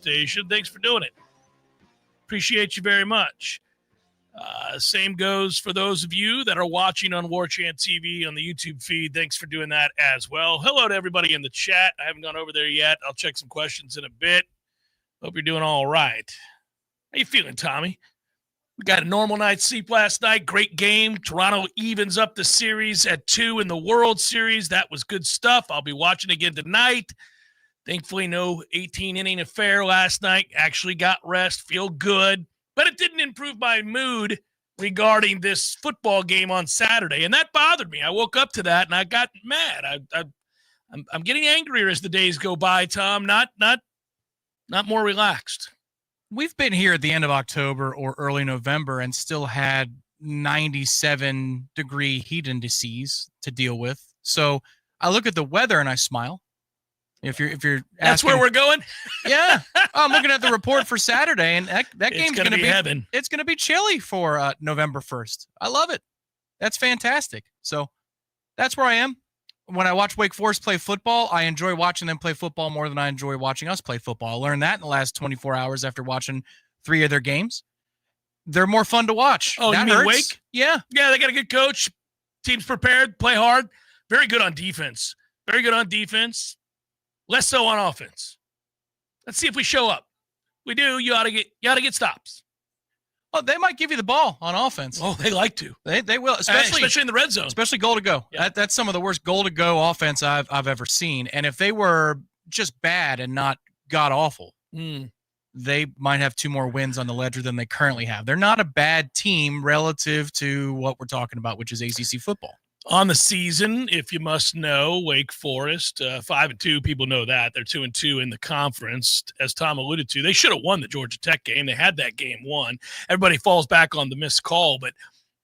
station. Thanks for doing it. Appreciate you very much. Same goes for those of you that are watching on Warchant TV on the YouTube feed. Thanks for doing that as well. Hello to everybody in the chat. I haven't gone over there yet. I'll check some questions in a bit. Hope you're doing all right. How you feeling, Tommy? We got a normal night's sleep last night. Great game. Toronto evens up the series at 2 in the World Series. That was good stuff. I'll be watching again tonight. Thankfully, no 18-inning affair last night. Actually got rest. Feel good. But it didn't improve my mood regarding this football game on Saturday, and that bothered me. I woke up to that, and I got mad. I'm getting angrier as the days go by, Tom. Not more relaxed. We've been here at the end of October or early November and still had 97-degree heat indices to deal with. So I look at the weather and I smile. If you're asking, that's where we're going. Yeah, I'm looking at the report for Saturday, and that game's going to be heaven. It's going to be chilly for November 1st. I love it. That's fantastic. So that's where I am. When I watch Wake Forest play football, I enjoy watching them play football more than I enjoy watching us play football. I learned that in the last 24 hours after watching 3 of their games. They're more fun to watch. Oh, that you mean hurts. Wake? Yeah. Yeah, they got a good coach. Team's prepared, play hard. Very good on defense. Very good on defense. Less so on offense. Let's see if we show up. We do. You ought to get stops. Oh, they might give you the ball on offense. Oh, they like to. They will, especially in the red zone. Especially goal to go. Yeah. That's some of the worst goal to go offense I've ever seen. And if they were just bad and not god awful, they might have 2 more wins on the ledger than they currently have. They're not a bad team relative to what we're talking about, which is ACC football. On the season, if you must know, Wake Forest 5-2. People know that they're 2-2 in the conference. As Tom alluded to, they should have won the Georgia Tech game. They had that game won. Everybody falls back on the missed call, but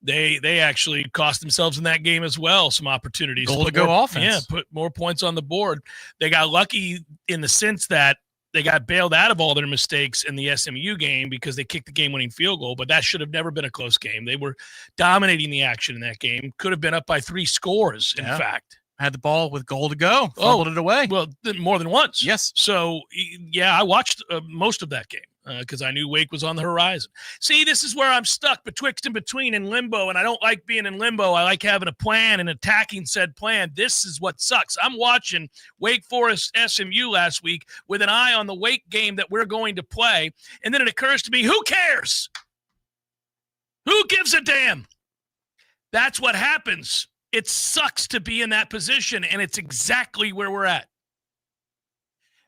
they actually cost themselves in that game as well. Some opportunities. Goal to go offense. Yeah, put more points on the board. They got lucky in the sense that they got bailed out of all their mistakes in the SMU game because they kicked the game-winning field goal, but that should have never been a close game. They were dominating the action in that game. Could have been up by 3 scores, in fact. Had the ball with goal to go, fumbled it away. Well, more than once. Yes. So, yeah, I watched most of that game because I knew Wake was on the horizon. See, this is where I'm stuck betwixt and between in limbo, and I don't like being in limbo. I like having a plan and attacking said plan. This is what sucks. I'm watching Wake Forest SMU last week with an eye on the Wake game that we're going to play, and then it occurs to me, who cares? Who gives a damn? That's what happens. It sucks to be in that position, and it's exactly where we're at.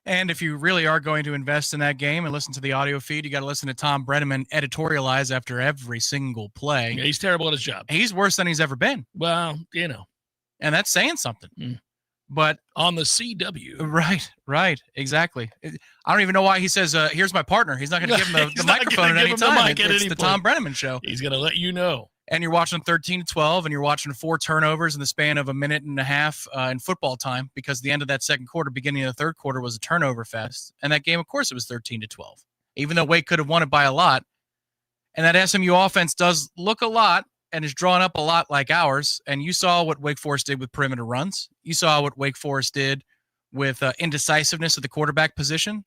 And if you really are going to invest in that game and listen to the audio feed, you got to listen to Tom Brenneman editorialize after every single play. Yeah, he's terrible at his job. He's worse than he's ever been. Well, you know. And that's saying something. But on the CW. Right, exactly. I don't even know why he says, here's my partner. He's not going to give him the microphone at any time. It's the Tom Brenneman show. He's going to let you know. And you're watching 13-12, and you're watching 4 turnovers in the span of a minute and a half in football time, because the end of that second quarter, beginning of the third quarter, was a turnover fest. And that game, of course, it was 13-12, even though Wake could have won it by a lot. And that SMU offense does look a lot and is drawn up a lot like ours. And you saw what Wake Forest did with perimeter runs. You saw what Wake Forest did with indecisiveness at the quarterback position.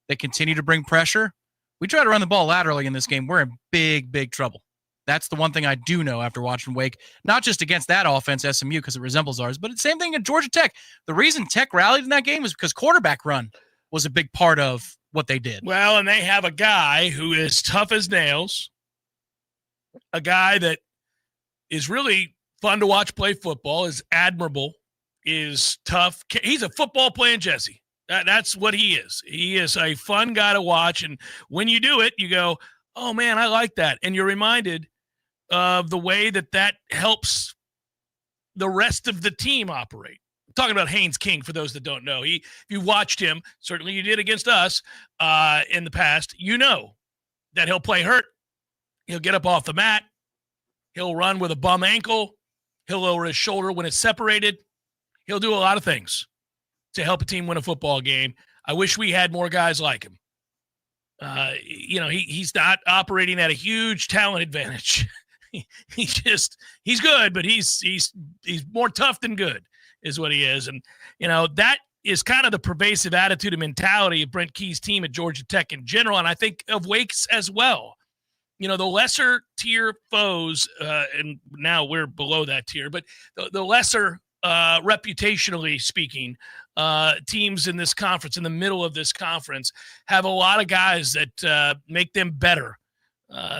They continue to bring pressure. We try to run the ball laterally in this game. We're in big, big trouble. That's the one thing I do know after watching Wake, not just against that offense, SMU, because it resembles ours, but it's the same thing at Georgia Tech. The reason Tech rallied in that game is because quarterback run was a big part of what they did. Well, and they have a guy who is tough as nails, a guy that is really fun to watch play football, is admirable, is tough. He's a football playing Jesse. That's what he is. He is a fun guy to watch, and when you do it, you go, oh, man, I like that. And you're reminded of the way that helps the rest of the team operate. I'm talking about Haynes King, for those that don't know. If you watched him, certainly you did against us in the past, you know that he'll play hurt. He'll get up off the mat. He'll run with a bum ankle. He'll lower his shoulder when it's separated. He'll do a lot of things to help a team win a football game. I wish we had more guys like him. He's not operating at a huge talent advantage. He's good, but he's more tough than good is what he is. And, that is kind of the pervasive attitude and mentality of Brent Key's team at Georgia Tech in general, and I think of Wake's as well. You know, the lesser tier foes, and now we're below that tier, but the lesser, reputationally speaking, teams in this conference, in the middle of this conference, have a lot of guys that make them better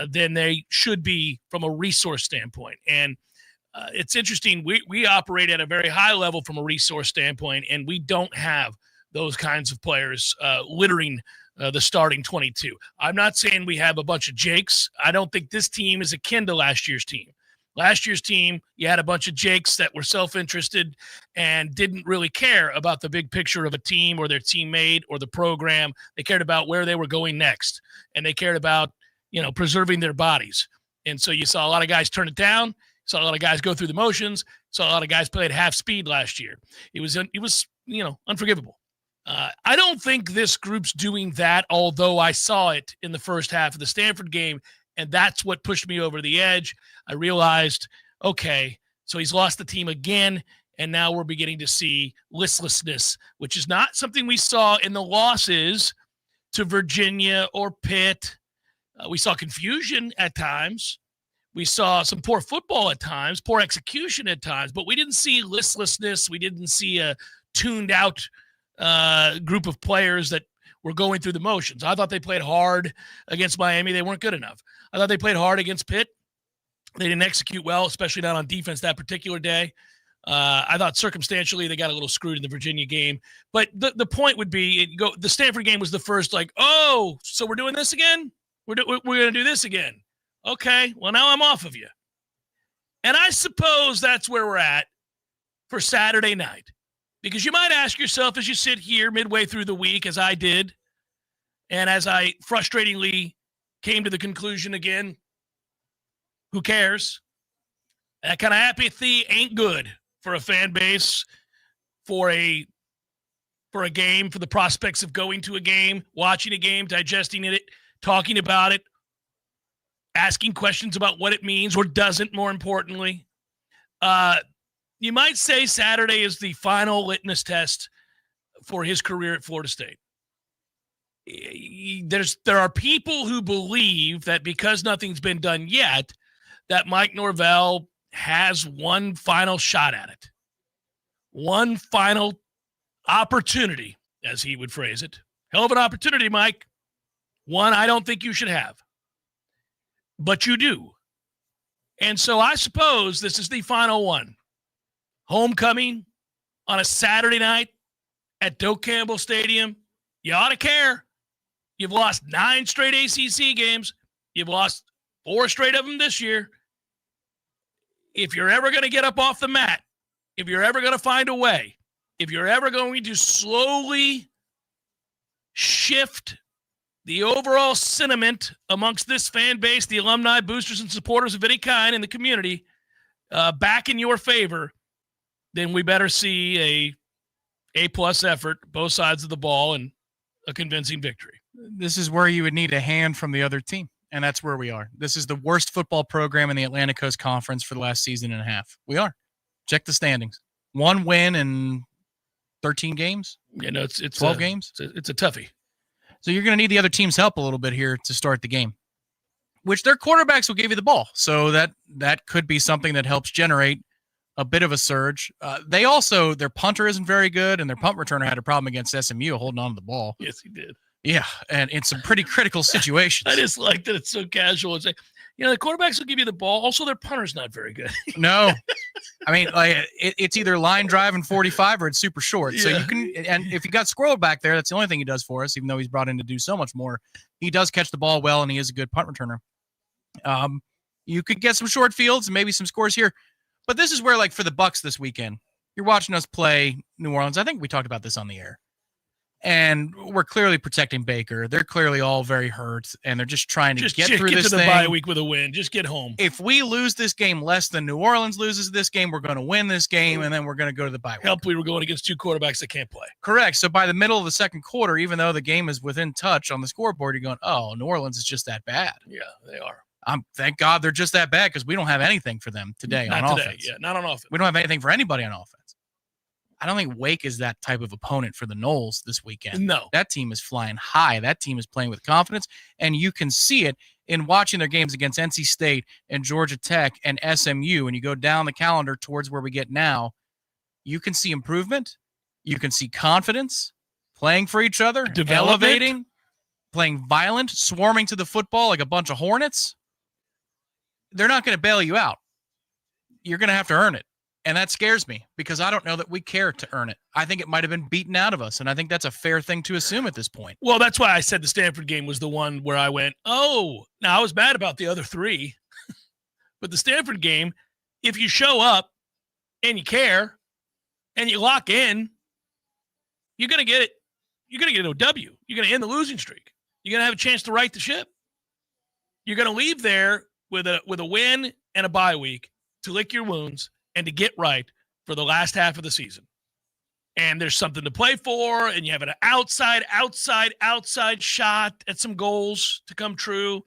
than they should be from a resource standpoint. And it's interesting. We operate at a very high level from a resource standpoint, and we don't have those kinds of players littering the starting 22. I'm not saying we have a bunch of Jakes. I don't think this team is akin to last year's team. Last year's team, you had a bunch of Jakes that were self-interested and didn't really care about the big picture of a team or their teammate or the program. They cared about where they were going next, and they cared about, you know, preserving their bodies. And so you saw a lot of guys turn it down. Saw a lot of guys go through the motions. Saw a lot of guys play at half speed last year. It was you know, unforgivable. I don't think this group's doing that, although I saw it in the first half of the Stanford game, and that's what pushed me over the edge. I realized, okay, so he's lost the team again, and now we're beginning to see listlessness, which is not something we saw in the losses to Virginia or Pitt. We saw confusion at times. We saw some poor football at times, poor execution at times, but we didn't see listlessness. We didn't see a tuned out group of players that were going through the motions. I thought they played hard against Miami. They weren't good enough. I thought they played hard against Pitt. They didn't execute well, especially not on defense that particular day. I thought circumstantially they got a little screwed in the Virginia game. But the point would be, the Stanford game was the first, like, oh, so we're doing this again? We're going to do this again. Okay, well, now I'm off of you. And I suppose that's where we're at for Saturday night. Because you might ask yourself as you sit here midway through the week, as I did, and as I frustratingly came to the conclusion again, who cares? That kind of apathy ain't good for a fan base, for a game, for the prospects of going to a game, watching a game, digesting it, talking about it, asking questions about what it means or doesn't, more importantly. You might say Saturday is the final litmus test for his career at Florida State. There are people who believe that because nothing's been done yet, that Mike Norvell has one final shot at it. One final opportunity, as he would phrase it. Hell of an opportunity, Mike. One I don't think you should have. But you do. And so I suppose this is the final one. Homecoming on a Saturday night at Doak Campbell Stadium. You ought to care. You've lost 9 straight ACC games. You've lost 4 straight of them this year. If you're ever going to get up off the mat, if you're ever going to find a way, if you're ever going to slowly shift the overall sentiment amongst this fan base, the alumni, boosters, and supporters of any kind in the community, back in your favor, then we better see a A-plus effort, both sides of the ball, and a convincing victory. This is where you would need a hand from the other team, and that's where we are. This is the worst football program in the Atlantic Coast Conference for the last season and a half. We are. Check the standings. 1 win in 13 games? You know, it's 12 games? It's a toughie. So you're going to need the other team's help a little bit here to start the game, which their quarterbacks will give you the ball. So that could be something that helps generate a bit of a surge. Their punter isn't very good, and their punt returner had a problem against SMU holding on to the ball. Yes, he did. Yeah, and in some pretty critical situations. I just like that it's so casual. It's like, you know, the quarterbacks will give you the ball. Also, their punter's not very good. No. I mean, like it's either line drive and 45 or it's super short. Yeah. So you can, and if you got Squirrel back there, that's the only thing he does for us, even though he's brought in to do so much more. He does catch the ball well, and he is a good punt returner. You could get some short fields and maybe some scores here. But this is where, like, for the Bucs this weekend, you're watching us play New Orleans. I think we talked about this on the air. And we're clearly protecting Baker. They're clearly all very hurt, and they're just trying to get through this thing. Get to the bye week with a win. Just get home. If we lose this game less than New Orleans loses this game, we're going to win this game, and then we're going to go to the bye week. We were going against 2 quarterbacks that can't play. Correct. So by the middle of the second quarter, even though the game is within touch on the scoreboard, you're going, oh, New Orleans is just that bad. Yeah, they are. Thank God they're just that bad because we don't have anything for them today on offense. Yeah, not on offense. We don't have anything for anybody on offense. I don't think Wake is that type of opponent for the Noles this weekend. No. That team is flying high. That team is playing with confidence, and you can see it in watching their games against NC State and Georgia Tech and SMU. And you go down the calendar towards where we get now, you can see improvement. You can see confidence, playing for each other, elevating, playing violent, swarming to the football like a bunch of hornets. They're not going to bail you out. You're going to have to earn it. And that scares me because I don't know that we care to earn it. I think it might have been beaten out of us, and I think that's a fair thing to assume at this point. Well, that's why I said the Stanford game was the one where I went, oh, now I was mad about the other three. But the Stanford game, if you show up and you care and you lock in, you're going to get it. You're going to get an OW. You're going to end the losing streak. You're going to have a chance to right the ship. You're going to leave there with a win and a bye week to lick your wounds and to get right for the last half of the season. And there's something to play for, and you have an outside shot at some goals to come true,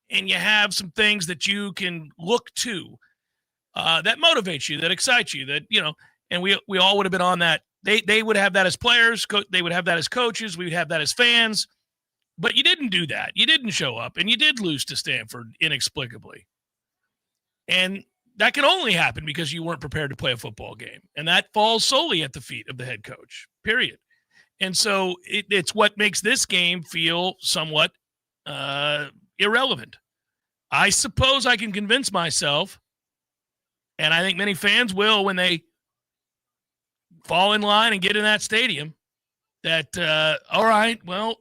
and you have some things that you can look to that motivates you, that excites you, that, and we all would have been on that. They would have that as players. They would have that as coaches. We would have that as fans. But you didn't do that. You didn't show up, and you did lose to Stanford inexplicably. And that can only happen because you weren't prepared to play a football game. And that falls solely at the feet of the head coach, period. And so it's what makes this game feel somewhat irrelevant. I suppose I can convince myself, and I think many fans will when they fall in line and get in that stadium, that, all right, well,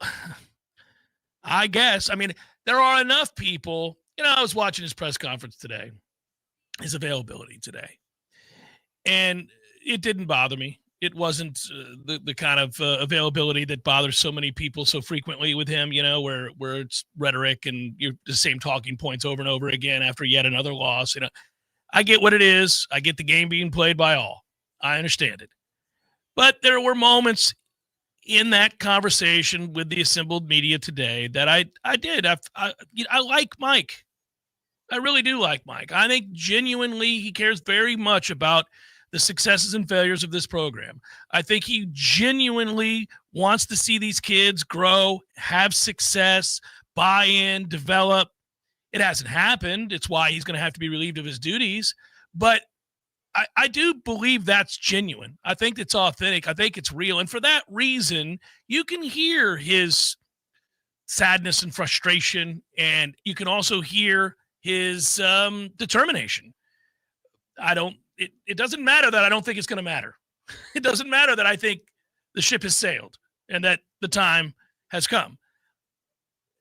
I guess. I mean, there are enough people. I was watching his press conference today, his availability today, and it didn't bother me. It wasn't the kind of availability that bothers so many people so frequently with him, where it's rhetoric and you're the same talking points over and over again after yet another loss. I get what it is. I get the game being played by all. I understand it. But there were moments in that conversation with the assembled media today that I did. I like Mike. I really do like Mike. I think genuinely he cares very much about the successes and failures of this program. I think he genuinely wants to see these kids grow, have success, buy in, develop. It hasn't happened. It's why he's going to have to be relieved of his duties. But I do believe that's genuine. I think it's authentic. I think it's real. And for that reason, you can hear his sadness and frustration, and you can also hear his determination. It doesn't matter that I don't think it's going to matter. It doesn't matter that I think the ship has sailed and that the time has come.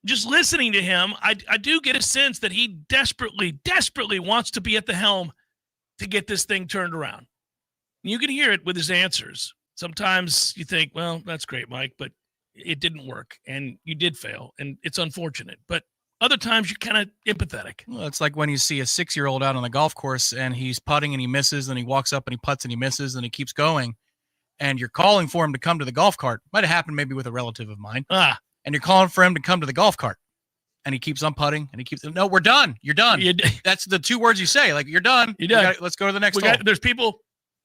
Just listening to him, I do get a sense that he desperately wants to be at the helm to get this thing turned around. You can hear it with his answers. Sometimes you think, well, that's great, Mike, but it didn't work and you did fail and it's unfortunate. But other times you're kind of empathetic. Well, it's like when you see a 6-year-old out on the golf course and he's putting and he misses, and he walks up and he putts and he misses and he keeps going, and you're calling for him to come to the golf cart. Might have happened maybe with a relative of mine. And you're calling for him to come to the golf cart. And he keeps on putting, and he keeps, no, we're done. You're done. That's the 2 words you say. Like, you're done. You're done. Let's go to the next hole. There's people.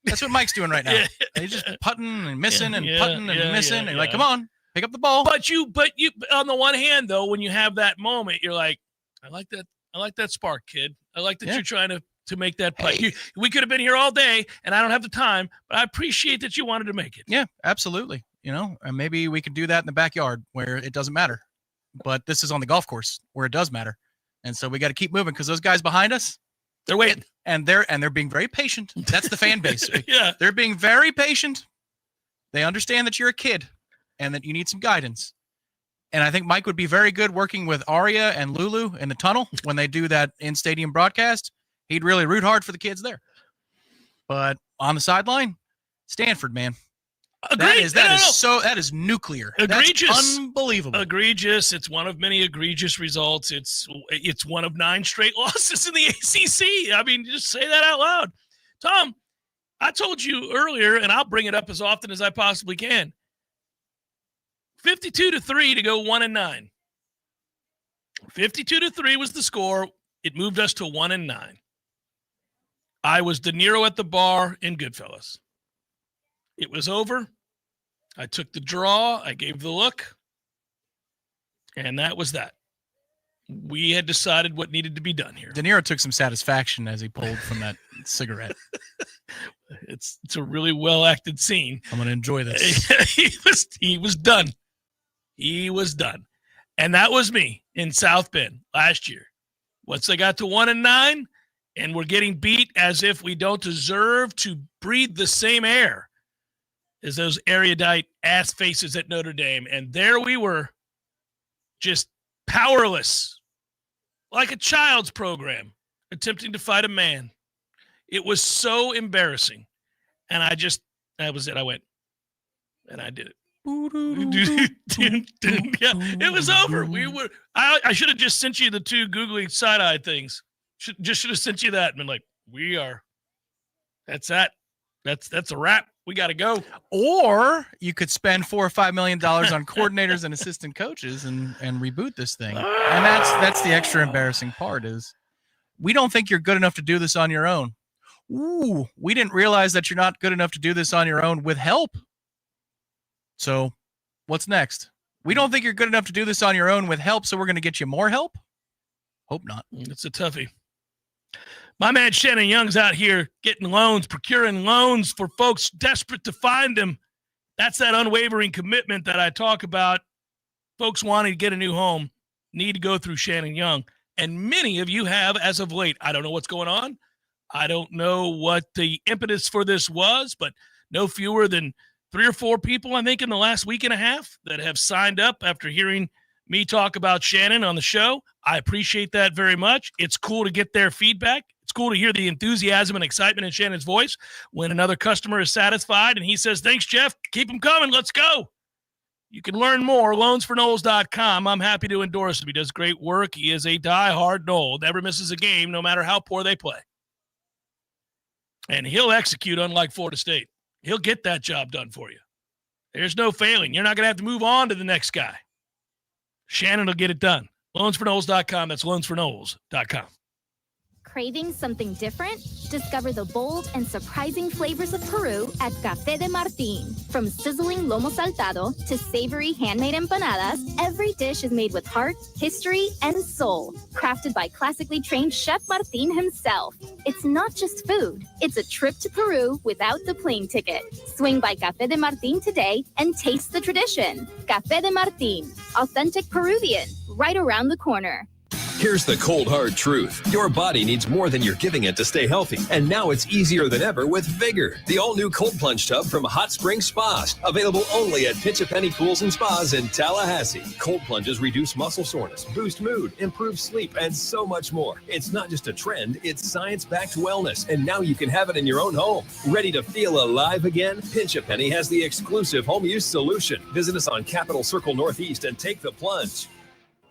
That's what Mike's doing right now. He's just putting and missing and putting and missing. And you're like, come on, pick up the ball. But you, on the one hand, though, when you have that moment, you're like, I like that spark, kid. I like that you're trying to make that play. Hey. We could have been here all day, and I don't have the time, but I appreciate that you wanted to make it. Yeah, absolutely. And maybe we could do that in the backyard where it doesn't matter. But this is on the golf course where it does matter. And so we got to keep moving because those guys behind us, they're waiting. And they're being very patient. That's the fan base. Yeah. They're being very patient. They understand that you're a kid and that you need some guidance. And I think Mike would be very good working with Aria and Lulu in the tunnel when they do that in-stadium broadcast. He'd really root hard for the kids there. But on the sideline, Stanford, man. Agreed. That is nuclear. Egregious. That's unbelievable. Egregious. It's one of many egregious results. It's one of 9 straight losses in the ACC. I mean, just say that out loud. Tom, I told you earlier, and I'll bring it up as often as I possibly can. 52-3 to go 1-9. 52-3 was the score. It moved us to 1-9. I was De Niro at the bar in Goodfellas. It was over. I took the draw. I gave the look. And that was that. We had decided what needed to be done here. De Niro took some satisfaction as he pulled from that cigarette. It's a really well-acted scene. I'm going to enjoy this. He was done. He was done. And that was me in South Bend last year. Once they got to 1-9, and we're getting beat as if we don't deserve to breathe the same air as those erudite ass faces at Notre Dame. And there we were, just powerless, like a child's program, attempting to fight a man. It was so embarrassing. And that was it. I went, and I did it. Yeah, it was over. I should have just sent you the two googly side-eye things. Should have sent you that and been like, that's that. That's a wrap. We got to go. Or you could spend $4 or $5 million on coordinators and assistant coaches and reboot this thing. And that's the extra embarrassing part is we don't think you're good enough to do this on your own. Ooh, we didn't realize that you're not good enough to do this on your own with help. So what's next? We don't think you're good enough to do this on your own with help, so we're going to get you more help? Hope not. It's a toughie. My man Shannon Young's out here getting loans, procuring loans for folks desperate to find them. That's that unwavering commitment that I talk about. Folks wanting to get a new home need to go through Shannon Young. And many of you have as of late. I don't know what's going on. I don't know what the impetus for this was, but no fewer than 3 or 4 people, I think, in the last week and a half that have signed up after hearing me talk about Shannon on the show. I appreciate that very much. It's cool to get their feedback. It's cool to hear the enthusiasm and excitement in Shannon's voice when another customer is satisfied and he says, thanks, Jeff. Keep them coming. Let's go. You can learn more, loansfornoles.com. I'm happy to endorse him. He does great work. He is a diehard Nole, never misses a game, no matter how poor they play. And he'll execute, unlike Florida State. He'll get that job done for you. There's no failing. You're not going to have to move on to the next guy. Shannon will get it done. Loansfornoles.com. That's loansfornoles.com. Craving something different? Discover the bold and surprising flavors of Peru at Café de Martín. From sizzling lomo saltado to savory handmade empanadas, every dish is made with heart, history, and soul. Crafted by classically trained Chef Martín himself. It's not just food. It's a trip to Peru without the plane ticket. Swing by Café de Martín today and taste the tradition. Café de Martín. Authentic Peruvian. Right around the corner. Here's the cold, hard truth. Your body needs more than you're giving it to stay healthy. And now it's easier than ever with Vigor, the all-new cold plunge tub from Hot Spring Spas. Available only at Pinch A Penny Pools and Spas in Tallahassee. Cold plunges reduce muscle soreness, boost mood, improve sleep, and so much more. It's not just a trend, it's science-backed wellness. And now you can have it in your own home. Ready to feel alive again? Pinch A Penny has the exclusive home use solution. Visit us on Capitol Circle Northeast and take the plunge.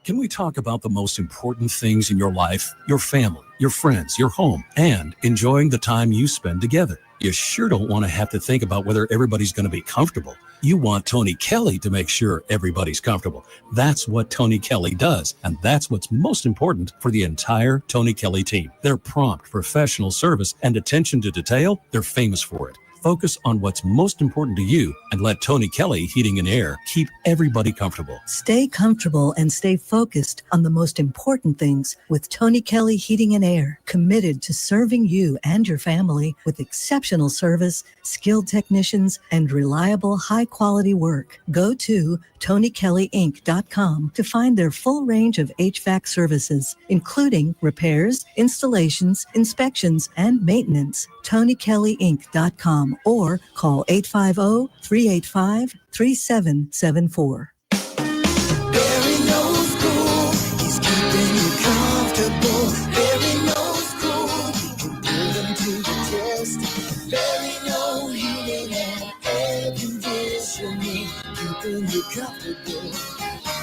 Can we talk about the most important things in your life, your family, your friends, your home, and enjoying the time you spend together? You sure don't want to have to think about whether everybody's going to be comfortable. You want Tony Kelly to make sure everybody's comfortable. That's what Tony Kelly does, and that's what's most important for the entire Tony Kelly team. Their prompt, professional service and attention to detail, they're famous for it. Focus on what's most important to you and let Tony Kelly Heating and Air keep everybody comfortable. Stay comfortable and stay focused on the most important things with Tony Kelly Heating and Air, committed to serving you and your family with exceptional service, skilled technicians, and reliable high-quality work. Go to TonyKellyInc.com to find their full range of HVAC services, including repairs, installations, inspections, and maintenance. TonyKellyInc.com or call 850-385-3774. Barry knows cool. He's keeping you comfortable. Barry knows cool. He can put them to the test. Barry knows heating and air conditioning. Keeping you comfortable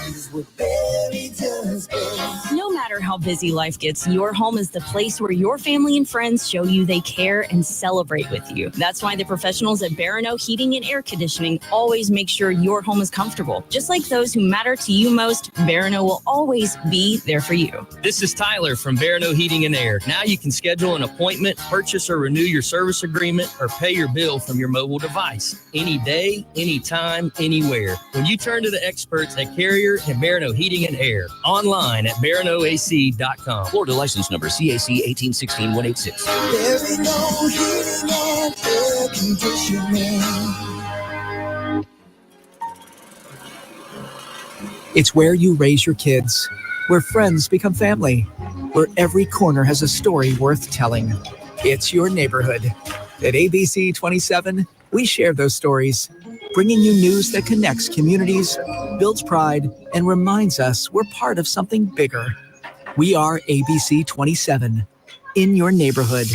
is what Barry made us best. No matter how busy life gets, your home is the place where your family and friends show you they care and celebrate with you. That's why the professionals at Barano Heating and Air Conditioning always make sure your home is comfortable. Just like those who matter to you most, Barano will always be there for you. This is Tyler from Barano Heating and Air. Now you can schedule an appointment, purchase or renew your service agreement, or pay your bill from your mobile device. Any day, anytime, anywhere. When you turn to the experts at Carrier and Barano Heating and Air. Online at baranoac.com. Florida license number CAC 1816186. Barano Heating and Air Conditioning. It's where you raise your kids, where friends become family, where every corner has a story worth telling. It's your neighborhood. At ABC 27, we share those stories, bringing you news that connects communities, builds pride, and reminds us we're part of something bigger. We are ABC 27, in your neighborhood.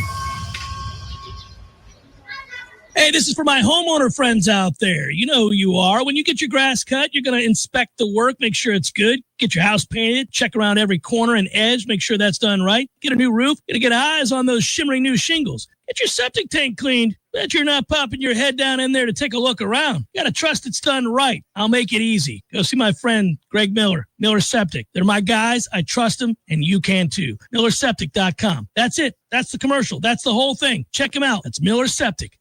Hey, this is for my homeowner friends out there. You know who you are. When you get your grass cut, you're going to inspect the work, make sure it's good. Get your house painted, check around every corner and edge, make sure that's done right. Get a new roof, get to get eyes on those shimmering new shingles. Get your septic tank cleaned. Bet you're not popping your head down in there to take a look around. You got to trust it's done right. I'll make it easy. Go see my friend Greg Miller, Miller Septic. They're my guys. I trust them, and you can too. MillerSeptic.com. That's it. That's the commercial. That's the whole thing. Check them out. That's MillerSeptic.com.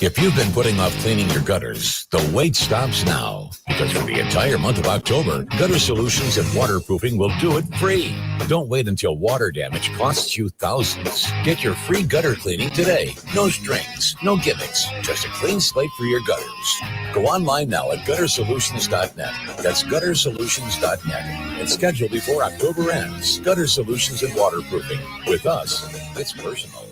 If you've been putting off cleaning your gutters, the wait stops now. Because for the entire month of October, Gutter Solutions and Waterproofing will do it free. Don't wait until water damage costs you thousands. Get your free gutter cleaning today. No strings, no gimmicks, just a clean slate for your gutters. Go online now at guttersolutions.net. That's guttersolutions.net. And schedule before October ends. Gutter Solutions and Waterproofing. With us, it's personal.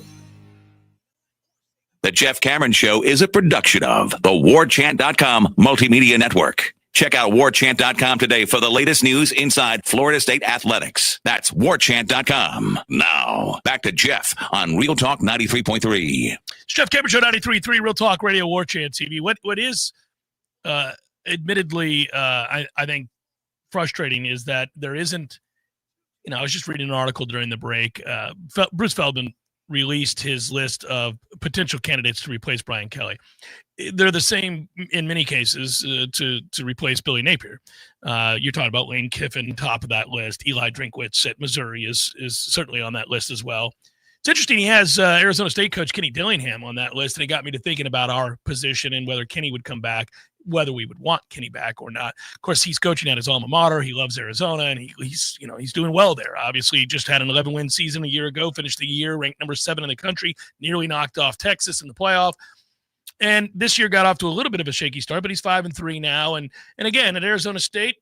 The Jeff Cameron Show is a production of the Warchant.com Multimedia Network. Check out Warchant.com today for the latest news inside Florida State athletics. That's Warchant.com. Now, back to Jeff on Real Talk 93.3. It's Jeff Cameron Show 93.3, Real Talk Radio, Warchant TV. What is admittedly, I think, frustrating is that there isn't, I was just reading an article during the break. Bruce Feldman released his list of potential candidates to replace Brian Kelly. They're the same in many cases to replace Billy Napier. You're talking about Lane Kiffin, top of that list. Eli Drinkwitz at Missouri is certainly on that list as well. It's interesting. He has Arizona State coach Kenny Dillingham on that list, and it got me to thinking about our position and whether Kenny would come back, whether we would want Kenny back or not. Of course, he's coaching at his alma mater. He loves Arizona, and he's doing well there. Obviously, he just had an 11-win season a year ago, finished the year ranked number 7 in the country, nearly knocked off Texas in the playoff. And this year got off to a little bit of a shaky start, but he's 5-3 now. And again, at Arizona State,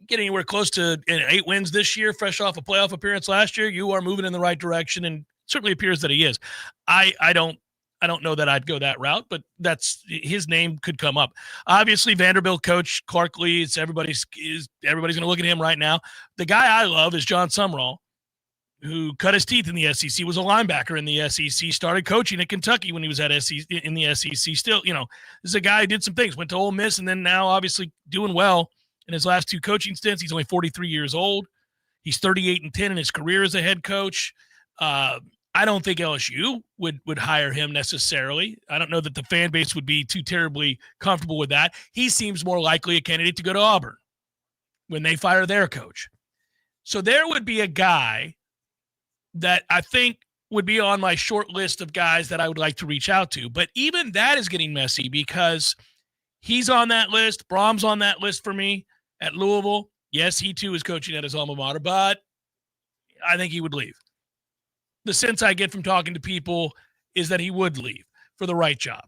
get anywhere close to 8 wins this year, fresh off a playoff appearance last year, you are moving in the right direction, and certainly appears that he is. I don't know that I'd go that route, but that's his name could come up. Obviously, Vanderbilt coach Clark Lee, everybody's going to look at him right now. The guy I love is John Sumrall, who cut his teeth in the SEC, was a linebacker in the SEC, started coaching at Kentucky when he was at in the SEC. Still, this is a guy who did some things, went to Ole Miss, and then now obviously doing well in his last 2 coaching stints. He's only 43 years old. He's 38-10 in his career as a head coach. I don't think LSU would hire him necessarily. I don't know that the fan base would be too terribly comfortable with that. He seems more likely a candidate to go to Auburn when they fire their coach. So there would be a guy that I think would be on my short list of guys that I would like to reach out to. But even that is getting messy because he's on that list. Brom's on that list for me at Louisville. Yes, he too is coaching at his alma mater, but I think he would leave. The sense I get from talking to people is that he would leave for the right job.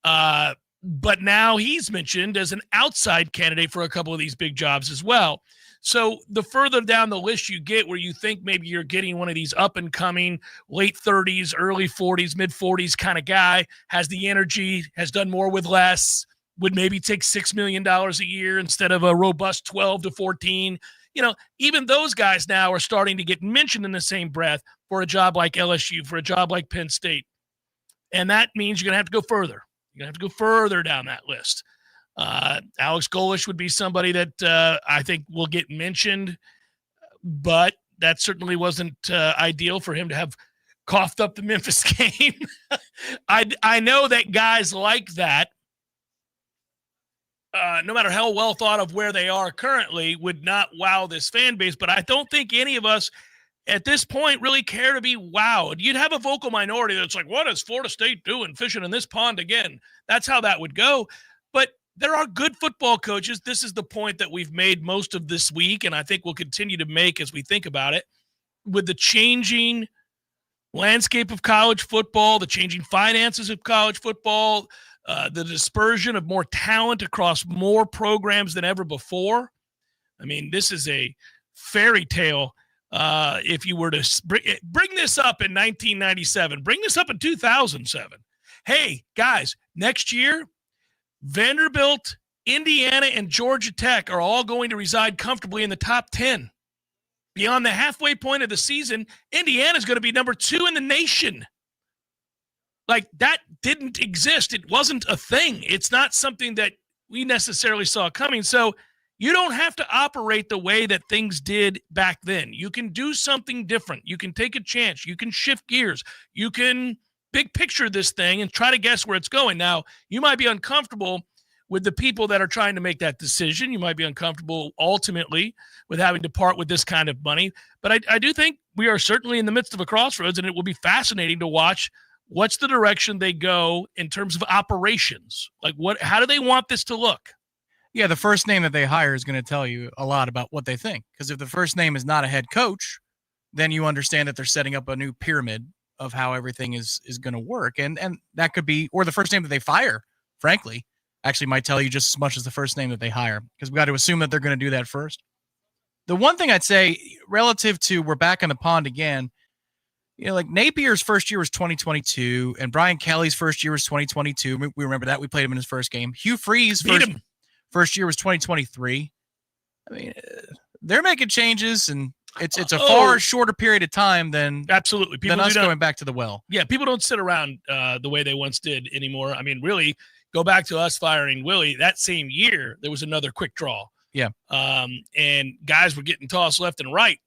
But now he's mentioned as an outside candidate for a couple of these big jobs as well. So the further down the list you get where you think maybe you're getting one of these up-and-coming late 30s, early 40s, mid-40s kind of guy, has the energy, has done more with less, would maybe take $6 million a year instead of a robust 12 to 14. Even those guys now are starting to get mentioned in the same breath for a job like LSU, for a job like Penn State. And that means you're going to have to go further. You're going to have to go further down that list. Alex Golish would be somebody that I think will get mentioned, but that certainly wasn't ideal for him to have coughed up the Memphis game. I know that guys like that, no matter how well thought of where they are currently, would not wow this fan base. But I don't think any of us at this point really care to be wowed. You'd have a vocal minority that's like, what is Florida State doing fishing in this pond again? That's how that would go. But there are good football coaches. This is the point that we've made most of this week, and I think we'll continue to make as we think about it. With the changing landscape of college football, the changing finances of college football, the dispersion of more talent across more programs than ever before. I mean, this is a fairy tale. If you were to bring this up in 1997, bring this up in 2007. Hey, guys, next year, Vanderbilt, Indiana, and Georgia Tech are all going to reside comfortably in the top 10. Beyond the halfway point of the season, Indiana is going to be number 2 in the nation. Like, that didn't exist. It wasn't a thing. It's not something that we necessarily saw coming. So you don't have to operate the way that things did back then. You can do something different. You can take a chance. You can shift gears. You can big picture this thing and try to guess where it's going. Now, you might be uncomfortable with the people that are trying to make that decision. You might be uncomfortable ultimately with having to part with this kind of money. But I do think we are certainly in the midst of a crossroads, and it will be fascinating to watch what's the direction they go in terms of operations. Like, how do they want this to look? Yeah, the first name that they hire is going to tell you a lot about what they think. Because if the first name is not a head coach, then you understand that they're setting up a new pyramid of how everything is going to work. And that could be, or the first name that they fire, frankly, actually might tell you just as much as the first name that they hire. Because we got to assume that they're going to do that first. The one thing I'd say relative to we're back in the pond again, like Napier's first year was 2022, and Brian Kelly's first year was 2022. We remember that. We played him in his first game. Hugh Freeze' first year was 2023. I mean, they're making changes, and it's a far shorter period of time than absolutely than us going back to the well. Yeah, people don't sit around the way they once did anymore. I mean, really, go back to us firing Willie. That same year, there was another quick draw. Yeah. And guys were getting tossed left and right.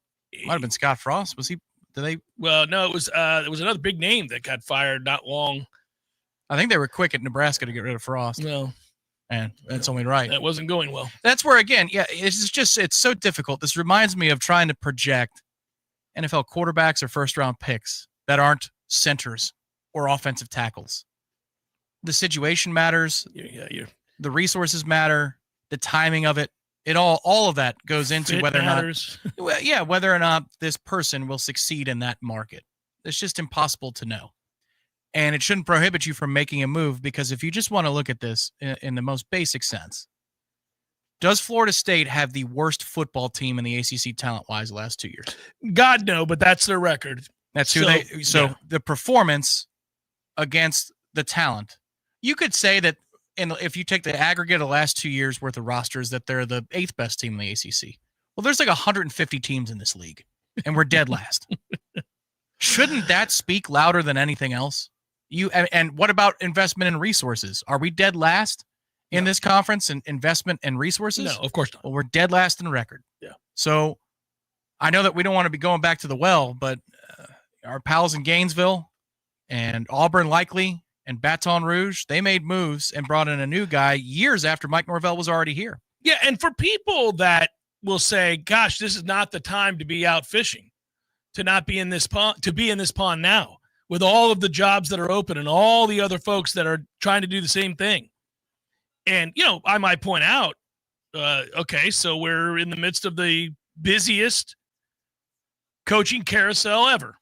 Might have been Scott Frost. Was he? Did they? Well, no, it was another big name that got fired not long. I think they were quick at Nebraska to get rid of Frost. No. And that's only right. That wasn't going well. That's where, again, it's so difficult. This reminds me of trying to project NFL quarterbacks or first-round picks that aren't centers or offensive tackles. The situation matters. The resources matter. The timing of it. All of that goes into whether or not this person will succeed in that market. It's just impossible to know. And it shouldn't prohibit you from making a move, because if you just want to look at this in the most basic sense, does Florida State have the worst football team in the ACC talent-wise the last 2 years? God, no, but that's their record. That's who the performance against the talent. You could say that if you take the aggregate of the last 2 years worth of rosters, that they're the 8th best team in the ACC. Well, there's like 150 teams in this league, and we're dead last. Shouldn't that speak louder than anything else? And what about investment in resources? Are we dead last in this conference in investment and resources? No, of course not. Well, we're dead last in record. Yeah. So I know that we don't want to be going back to the well, but our pals in Gainesville and Auburn likely and Baton Rouge, they made moves and brought in a new guy years after Mike Norvell was already here. Yeah, and for people that will say, gosh, this is not the time to be out fishing, to not be in this pond, to be in this pond now, with all of the jobs that are open and all the other folks that are trying to do the same thing. And, I might point out, okay, so we're in the midst of the busiest coaching carousel ever.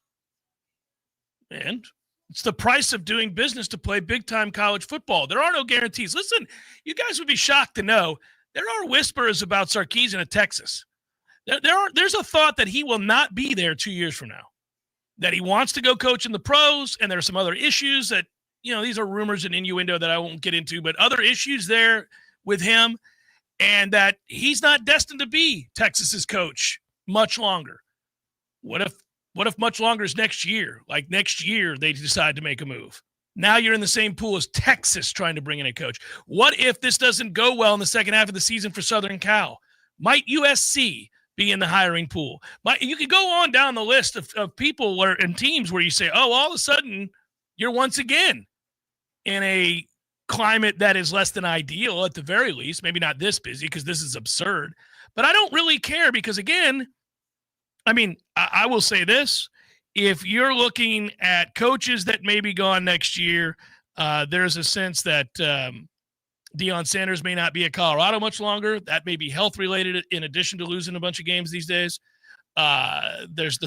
And it's the price of doing business to play big-time college football. There are no guarantees. Listen, you guys would be shocked to know there are whispers about Sarkisian at Texas. There's a thought that he will not be there 2 years from now, that he wants to go coach in the pros, and there are some other issues that, these are rumors and innuendo that I won't get into, but other issues there with him, and that he's not destined to be Texas's coach much longer. What if much longer is next year? Like next year they decide to make a move. Now you're in the same pool as Texas trying to bring in a coach. What if this doesn't go well in the second half of the season for Southern Cal? Might USC be in the hiring pool? You could go on down the list of people and teams where you say, oh, all of a sudden you're once again in a climate that is less than ideal at the very least. Maybe not this busy because this is absurd. But I don't really care because, again, I mean, I will say this. If you're looking at coaches that may be gone next year, there's a sense that Deion Sanders may not be at Colorado much longer. That may be health-related in addition to losing a bunch of games these days. There's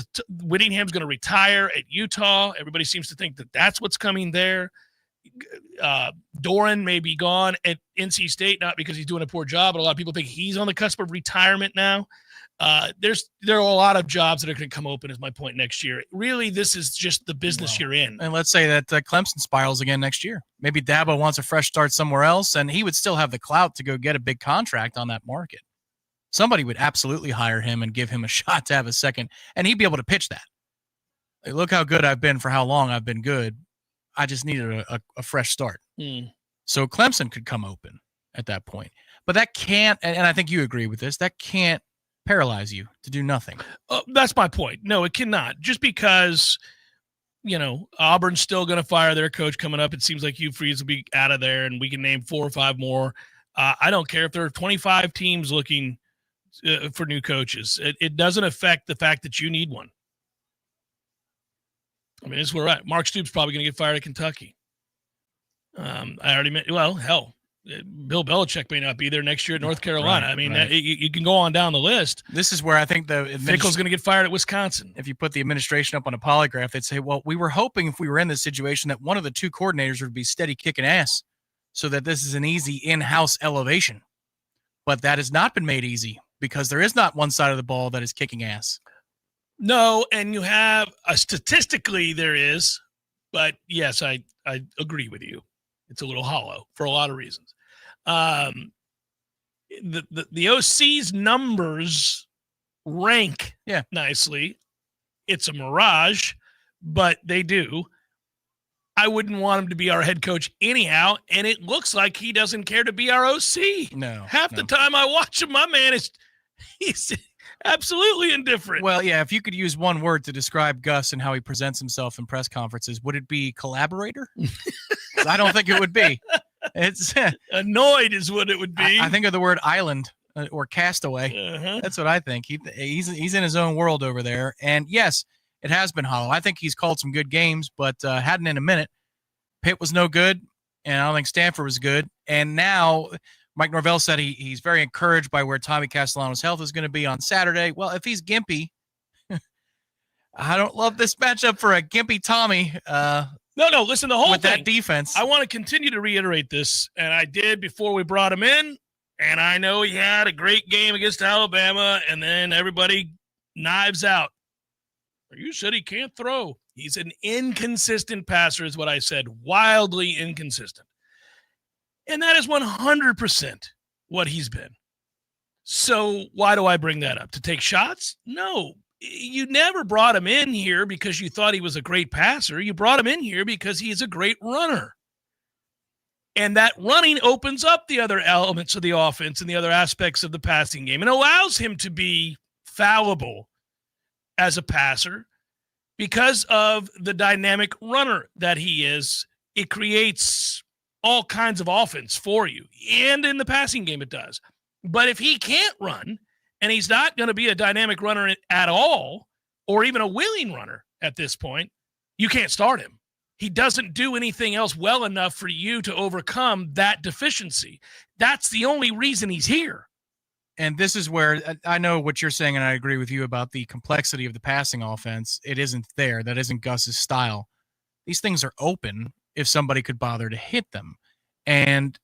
Whittingham's going to retire at Utah. Everybody seems to think that that's what's coming there. Doran may be gone at NC State, not because he's doing a poor job, but a lot of people think he's on the cusp of retirement now. There are a lot of jobs that are going to come open, is my point, next year. Really, this is just the business you're in. And let's say that Clemson spirals again next year. Maybe Dabo wants a fresh start somewhere else, and he would still have the clout to go get a big contract on that market. Somebody would absolutely hire him and give him a shot to have a second, and he'd be able to pitch that. Like, look how good I've been for how long I've been good. I just needed a fresh start. So Clemson could come open at that point. But that can't, and I think you agree with this, that can't paralyze you to do nothing. That's my point. No, it cannot. Just because, Auburn's still going to fire their coach coming up. It seems like Hugh Freeze will be out of there, and we can name 4 or 5 more. I don't care if there are 25 teams looking for new coaches. It doesn't affect the fact that you need one. I mean, this is where we're at. Mark Stoops probably going to get fired at Kentucky. I already meant, hell, Bill Belichick may not be there next year at North Carolina. Right, I mean, right. You can go on down the list. This is where I think Fickell's going to get fired at Wisconsin. If you put the administration up on a polygraph, they'd say, well, we were hoping if we were in this situation that one of the 2 coordinators would be steady kicking ass so that this is an easy in-house elevation. But that has not been made easy because there is not one side of the ball that is kicking ass. No, and you have statistically there is, but yes, I agree with you. It's a little hollow for a lot of reasons. The OC's numbers rank nicely. It's a mirage, but they do. I wouldn't want him to be our head coach anyhow, and it looks like he doesn't care to be our OC. No. Half the time I watch him, my man he's absolutely indifferent. Well, yeah, if you could use one word to describe Gus and how he presents himself in press conferences, would it be collaborator? I don't think it would be. It's annoyed is what it would be. I think of the word island or castaway. That's what I think. He's in his own world over there. And yes, it has been hollow. I think he's called some good games, but hadn't in a minute. Pitt was no good, and I don't think Stanford was good. And now Mike Norvell said he's very encouraged by where Tommy Castellano's health is going to be on Saturday. Well, if he's gimpy, I don't love this matchup for a gimpy Tommy. No, listen, the whole with thing, that defense. I want to continue to reiterate this, and I did before we brought him in, and I know he had a great game against Alabama, and then everybody knives out. You said he can't throw. He's an inconsistent passer is what I said, wildly inconsistent. And that is 100% what he's been. So why do I bring that up? To take shots? No. You never brought him in here because you thought he was a great passer. You brought him in here because he's a great runner. And that running opens up the other elements of the offense and the other aspects of the passing game and allows him to be fallible as a passer because of the dynamic runner that he is. It creates all kinds of offense for you. And in the passing game, it does. But if he can't run, and he's not going to be a dynamic runner at all, or even a willing runner at this point, you can't start him. He doesn't do anything else well enough for you to overcome that deficiency. That's the only reason he's here. And this is where I know what you're saying, and I agree with you about the complexity of the passing offense. It isn't there. That isn't Gus's style. These things are open if somebody could bother to hit them. And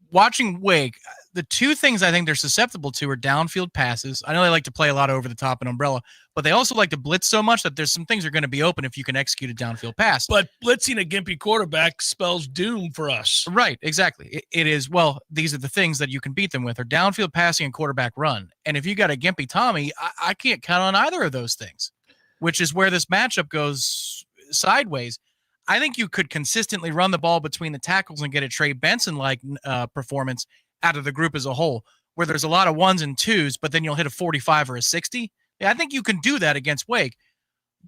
watching Wake, the 2 things I think they're susceptible to are downfield passes. I know they like to play a lot over the top and umbrella, but they also like to blitz so much that there's some things that are going to be open if you can execute a downfield pass. But blitzing a gimpy quarterback spells doom for us. Right, exactly. It is, well, these are the things that you can beat them with, are downfield passing and quarterback run. And if you got a gimpy Tommy, I can't count on either of those things, which is where this matchup goes sideways. I think you could consistently run the ball between the tackles and get a Trey Benson-like performance out of the group as a whole, where there's a lot of 1s and 2s, but then you'll hit a 45 or a 60. Yeah, I think you can do that against Wake.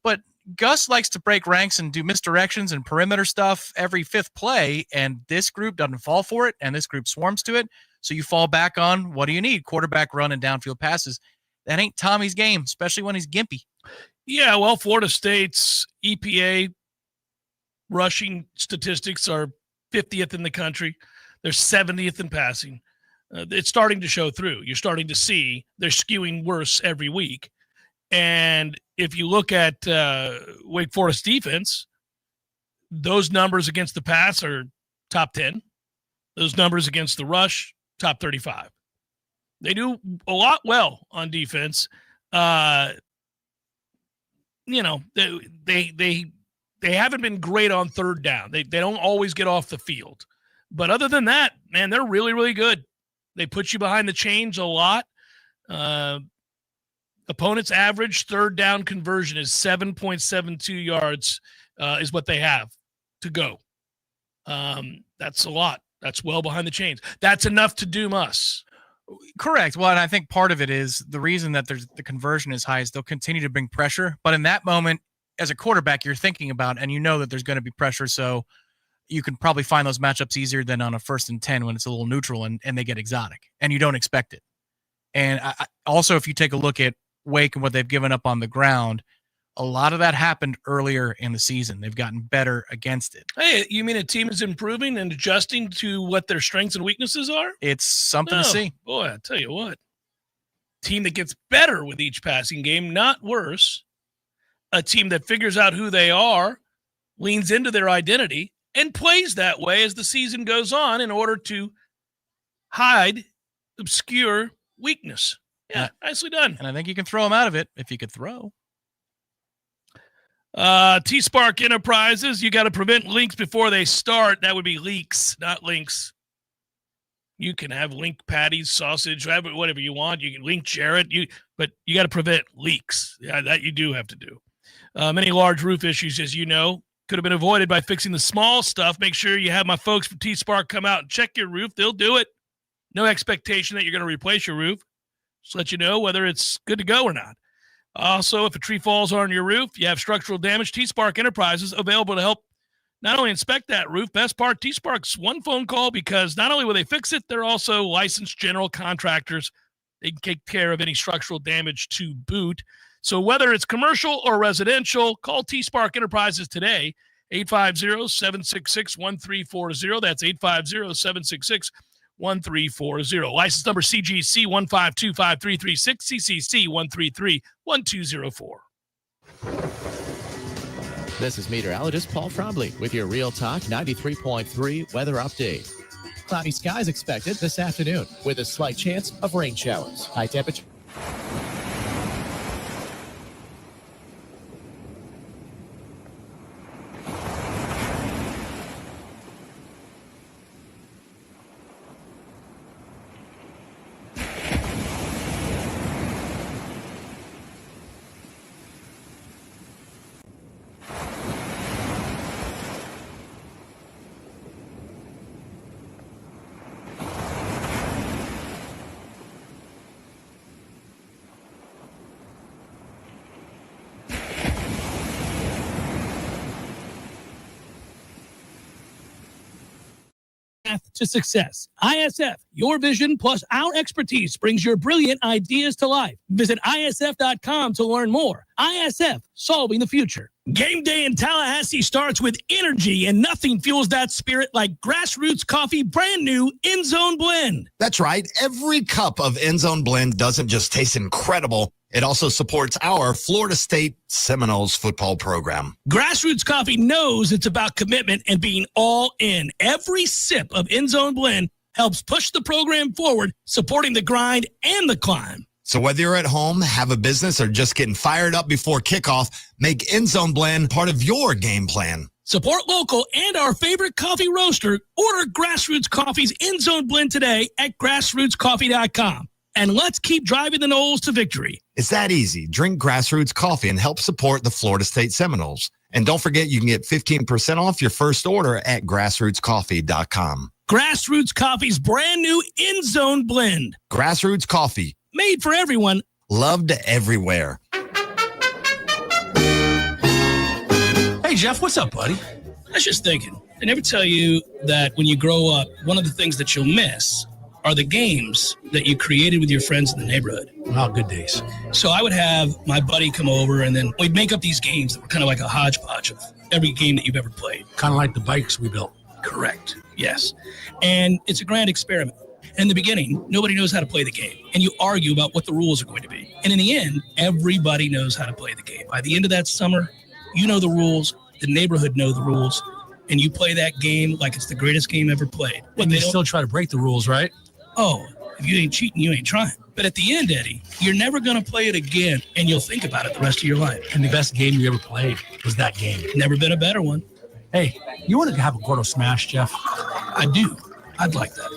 But Gus likes to break ranks and do misdirections and perimeter stuff every 5th play, and this group doesn't fall for it, and this group swarms to it. So you fall back on, what do you need? Quarterback run and downfield passes. That ain't Tommy's game, especially when he's gimpy. Yeah, well, Florida State's EPA rushing statistics are 50th in the country. They're 70th in passing. It's starting to show through. You're starting to see they're skewing worse every week. And if you look at Wake Forest defense, those numbers against the pass are top 10. Those numbers against the rush, top 35. They do a lot well on defense. They haven't been great on third down. They don't always get off the field. But other than that, man, they're really, really good. They put you behind the chains a lot. Opponent's average third down conversion is 7.72 yards is what they have to go. That's a lot. That's well behind the chains. That's enough to doom us. Correct. Well, and I think part of it is the reason that the conversion is high is they'll continue to bring pressure. But in that moment, as a quarterback, you're thinking about, and you know that there's going to be pressure. So you can probably find those matchups easier than on a 1st and 10 when it's a little neutral and they get exotic and you don't expect it. And also, if you take a look at Wake and what they've given up on the ground, a lot of that happened earlier in the season. They've gotten better against it. Hey, you mean a team is improving and adjusting to what their strengths and weaknesses are? It's something to see. Boy, I tell you what. Team that gets better with each passing game, not worse. A team that figures out who they are, leans into their identity, and plays that way as the season goes on in order to hide, obscure weakness. Yeah, nicely done. And I think you can throw them out of it if you could throw. T-Spark Enterprises, you got to prevent leaks before they start. That would be leaks, not links. You can have link patties, sausage, whatever you want. You can link Jarrett, but you got to prevent leaks. Yeah, that you do have to do. Many large roof issues, as you know, could have been avoided by fixing the small stuff. Make sure you have my folks from T-Spark come out and check your roof. They'll do it. No expectation that you're going to replace your roof. Just let you know whether it's good to go or not. Also, if a tree falls on your roof, you have structural damage, T-Spark Enterprises available to help not only inspect that roof. Best part, T-Spark's one phone call, because not only will they fix it, they're also licensed general contractors. They can take care of any structural damage to boot. So whether it's commercial or residential, call T-Spark Enterprises today, 850-766-1340. That's 850-766-1340. License number CGC 1525336, CCC 1331204. This is meteorologist Paul Trombley with your Real Talk 93.3 weather update. Cloudy skies expected this afternoon with a slight chance of rain showers. High temperature. To success. ISF, your vision plus our expertise brings your brilliant ideas to life. Visit ISF.com to learn more. ISF, solving the future. Game day in Tallahassee starts with energy, and nothing fuels that spirit like Grassroots Coffee brand new End Zone Blend. That's right. Every cup of End Zone Blend doesn't just taste incredible. It also supports our Florida State Seminoles football program. Grassroots Coffee knows it's about commitment and being all in. Every sip of End Zone Blend helps push the program forward, supporting the grind and the climb. So whether you're at home, have a business, or just getting fired up before kickoff, make End Zone Blend part of your game plan. Support local and our favorite coffee roaster. Order Grassroots Coffee's End Zone Blend today at grassrootscoffee.com. And let's keep driving the Noles to victory. It's that easy. Drink Grassroots coffee and help support the Florida State Seminoles. And don't forget, you can get 15% off your first order at grassrootscoffee.com. Grassroots Coffee's brand new End Zone blend. Grassroots Coffee. Made for everyone. Loved everywhere. Hey, Jeff, what's up, buddy? I was just thinking, I never tell you that when you grow up, one of the things that you'll miss are the games that you created with your friends in the neighborhood. Wow, good days. So I would have my buddy come over, and then we'd make up these games that were kind of like a hodgepodge of every game that you've ever played. Kind of like the bikes we built. Correct. Yes. And it's a grand experiment. In the beginning, nobody knows how to play the game, and you argue about what the rules are going to be. And in the end, everybody knows how to play the game. By the end of that summer, you know the rules, the neighborhood know the rules, and you play that game like it's the greatest game ever played. And you still try to break the rules, right? Oh, if you ain't cheating, you ain't trying. But at the end, Eddie, you're never going to play it again, and you'll think about it the rest of your life. And the best game you ever played was that game. Never been a better one. Hey, you want to have a Gordo Smash, Jeff? I do. I'd like that.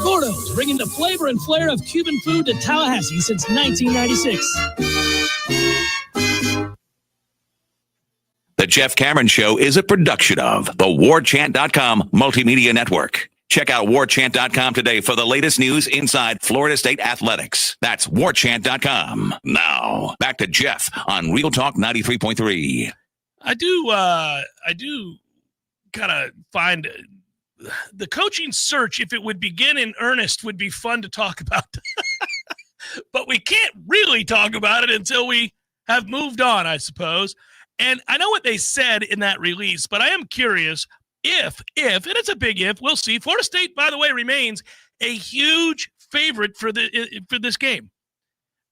Gordo's, bringing the flavor and flair of Cuban food to Tallahassee since 1996. The Jeff Cameron Show is a production of the Warchant.com Multimedia Network. Check out Warchant.com today for the latest news inside Florida State athletics. That's Warchant.com. Now, back to Jeff on Real Talk 93.3. I do kind of find the coaching search, if it would begin in earnest, would be fun to talk about. But we can't really talk about it until we have moved on, I suppose. And I know what they said in that release, but I am curious if, and it's a big if, we'll see. Florida State, by the way, remains a huge favorite for this game.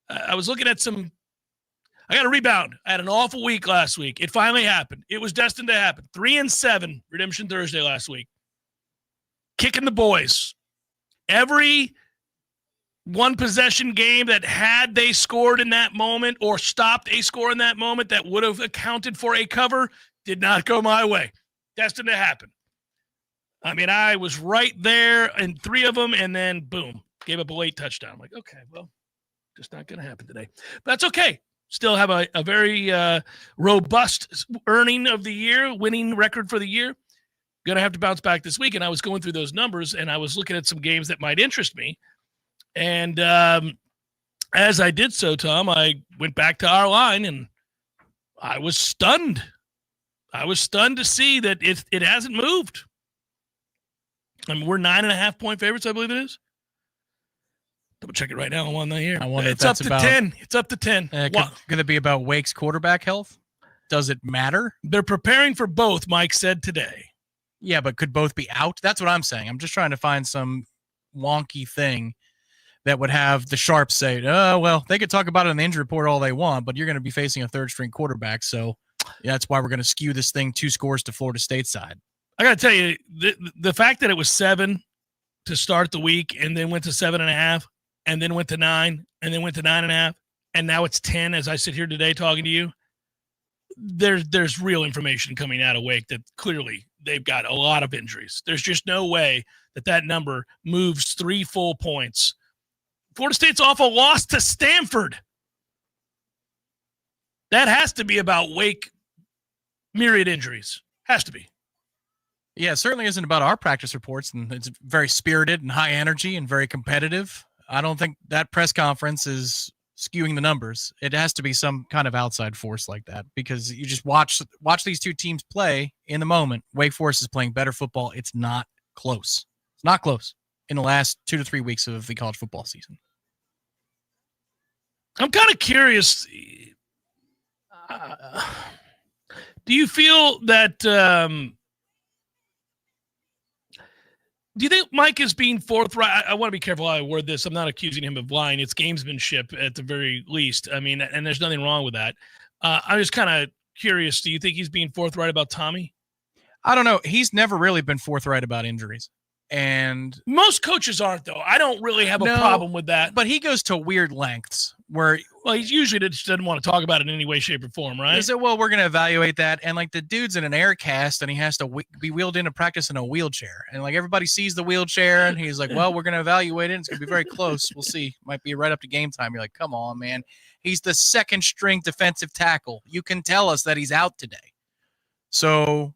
I was looking at some. I got a rebound. I had an awful week last week. It finally happened. It was destined to happen. 3-7, Redemption Thursday last week. Kicking the boys. Every one possession game that had they scored in that moment or stopped a score in that moment that would have accounted for a cover did not go my way. Destined to happen. I mean, I was right there in 3 of them, and then boom, gave up a late touchdown. I'm like, okay, well, just not going to happen today. But that's okay. Still have a very robust earning of the year, winning record for the year. Going to have to bounce back this week. And I was going through those numbers, and I was looking at some games that might interest me. And as I did so, Tom, I went back to our line, and I was stunned. I was stunned to see that it hasn't moved. I mean, we're 9.5-point favorites, I believe it is. Double check it right now. I'm on the here. I wonder it's if up that's to 10. It's up to 10. Going to be about Wake's quarterback health? Does it matter? They're preparing for both, Mike said today. Yeah, but could both be out? That's what I'm saying. I'm just trying to find some wonky thing that would have the Sharps say, oh, well, they could talk about it in the injury report all they want, but you're going to be facing a third-string quarterback, so yeah, that's why we're going to skew this thing 2 scores to Florida State side. I got to tell you, the fact that it was 7 to start the week and then went to 7.5 and then went to 9 and then went to 9.5 and now it's 10 as I sit here today talking to you, there's real information coming out of Wake that clearly they've got a lot of injuries. There's just no way that number moves 3 full points. Florida State's awful loss to Stanford. That has to be about Wake myriad injuries. Has to be. Yeah, it certainly isn't about our practice reports, and it's very spirited and high energy and very competitive. I don't think that press conference is skewing the numbers. It has to be some kind of outside force like that, because you just watch these two teams play in the moment. Wake Forest is playing better football. It's not close. It's not close in the last 2 to 3 weeks of the college football season. I'm kind of curious. Do you feel that do you think Mike is being forthright? I want to be careful how I word this. I'm not accusing him of lying. It's gamesmanship at the very least. I mean, and there's nothing wrong with that. I'm just kind of curious. Do you think he's being forthright about Tommy? I don't know. He's never really been forthright about injuries. And most coaches aren't, though. I don't really have a problem with that. But he goes to weird lengths where, well, he usually just doesn't want to talk about it in any way, shape, or form, right? He said, well, we're going to evaluate that. And like the dude's in an air cast and he has to be wheeled into practice in a wheelchair. And like everybody sees the wheelchair and he's like, well, we're going to evaluate it. And it's going to be very close. We'll see. Might be right up to game time. You're like, come on, man. He's the second string defensive tackle. You can tell us that he's out today. So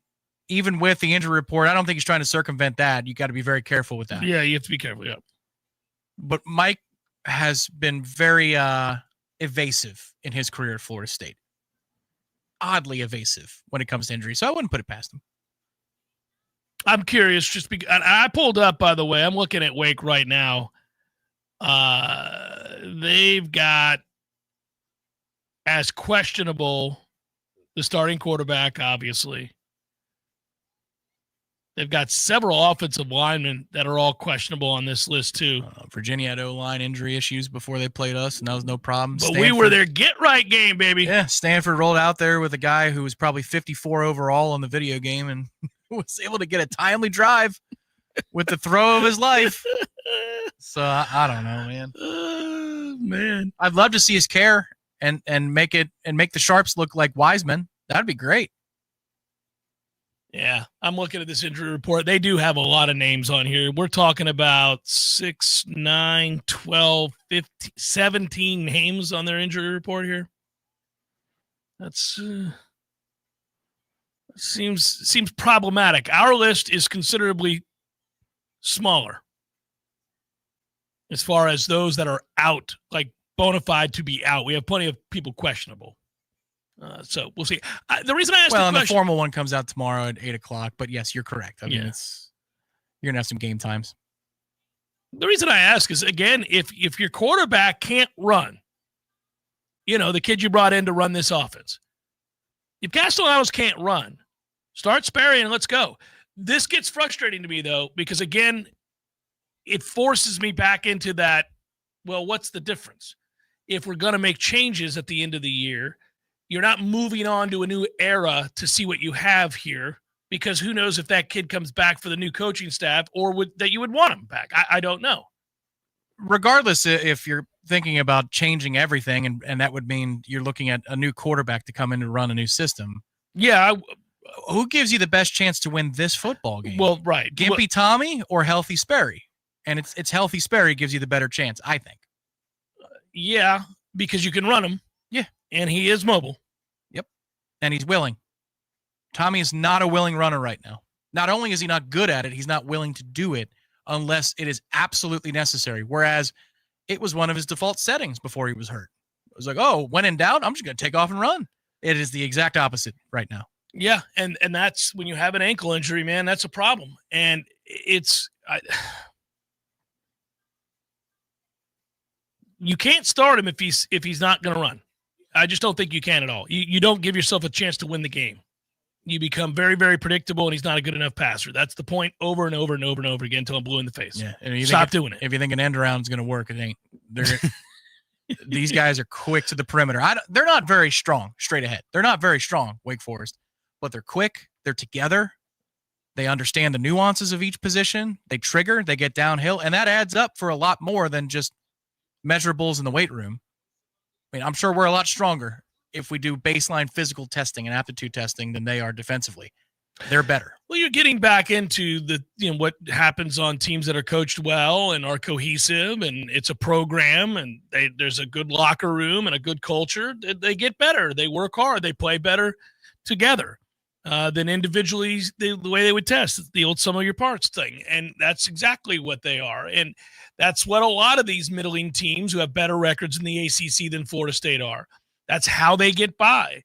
even with the injury report, I don't think he's trying to circumvent that. You got to be very careful with that. Yeah, you have to be careful. Yeah. But Mike has been very evasive in his career at Florida State. Oddly evasive when it comes to injury. So I wouldn't put it past him. I'm curious. Just because I pulled up, by the way, I'm looking at Wake right now. They've got as questionable the starting quarterback, obviously. They've got several offensive linemen that are all questionable on this list, too. Virginia had O-line injury issues before they played us, and that was no problem. But we were their get-right game, baby. Yeah, Stanford rolled out there with a guy who was probably 54 overall in the video game and was able to get a timely drive with the throw of his life. So, I don't know, man. Man. I'd love to see his care and make the Sharps look like Wiseman. That'd be great. Yeah, I'm looking at this injury report. They do have a lot of names on here. We're talking about 6, 9, 12, 15, 17 names on their injury report here. That's seems problematic. Our list is considerably smaller as far as those that are out, like bona fide to be out. We have plenty of people questionable. So we'll see. The reason I asked the question, the formal one comes out tomorrow at 8:00. But yes, you're correct. I mean, you're gonna have some game times. The reason I ask is, again, if your quarterback can't run, the kid you brought in to run this offense, if Castellanos can't run, start Sperry and let's go. This gets frustrating to me though, because again, it forces me back into that. Well, what's the difference? If we're gonna make changes at the end of the year, you're not moving on to a new era to see what you have here, because who knows if that kid comes back for the new coaching staff or that you would want him back. I don't know. Regardless, if you're thinking about changing everything, and that would mean you're looking at a new quarterback to come in and run a new system. Yeah. Who gives you the best chance to win this football game? Well, right. Gimpy Tommy or Healthy Sperry? And it's Healthy Sperry gives you the better chance, I think. Yeah, because you can run him. Yeah. And he is mobile. Yep. And he's willing. Tommy is not a willing runner right now. Not only is he not good at it, he's not willing to do it unless it is absolutely necessary. Whereas it was one of his default settings before he was hurt. It was like, oh, when in doubt, I'm just going to take off and run. It is the exact opposite right now. Yeah, and that's when you have an ankle injury, man, that's a problem. And you can't start him if he's not going to run. I just don't think you can at all. You don't give yourself a chance to win the game. You become very, very predictable, and he's not a good enough passer. That's the point over and over and over and over again until I'm blue in the face. Yeah, and stop doing it. If you think an end around is going to work, it ain't. These guys are quick to the perimeter. They're not very strong straight ahead. They're not very strong, Wake Forest, but they're quick. They're together. They understand the nuances of each position. They trigger. They get downhill, and that adds up for a lot more than just measurables in the weight room. I mean, I'm sure we're a lot stronger if we do baseline physical testing and aptitude testing than they are defensively. They're better. Well, you're getting back into the what happens on teams that are coached well and are cohesive, and it's a program, and there's a good locker room and a good culture. They get better. They work hard. They play better together than individually the way they would test, the old sum of your parts thing. And that's exactly what they are. And that's what a lot of these middling teams who have better records in the ACC than Florida State are. That's how they get by.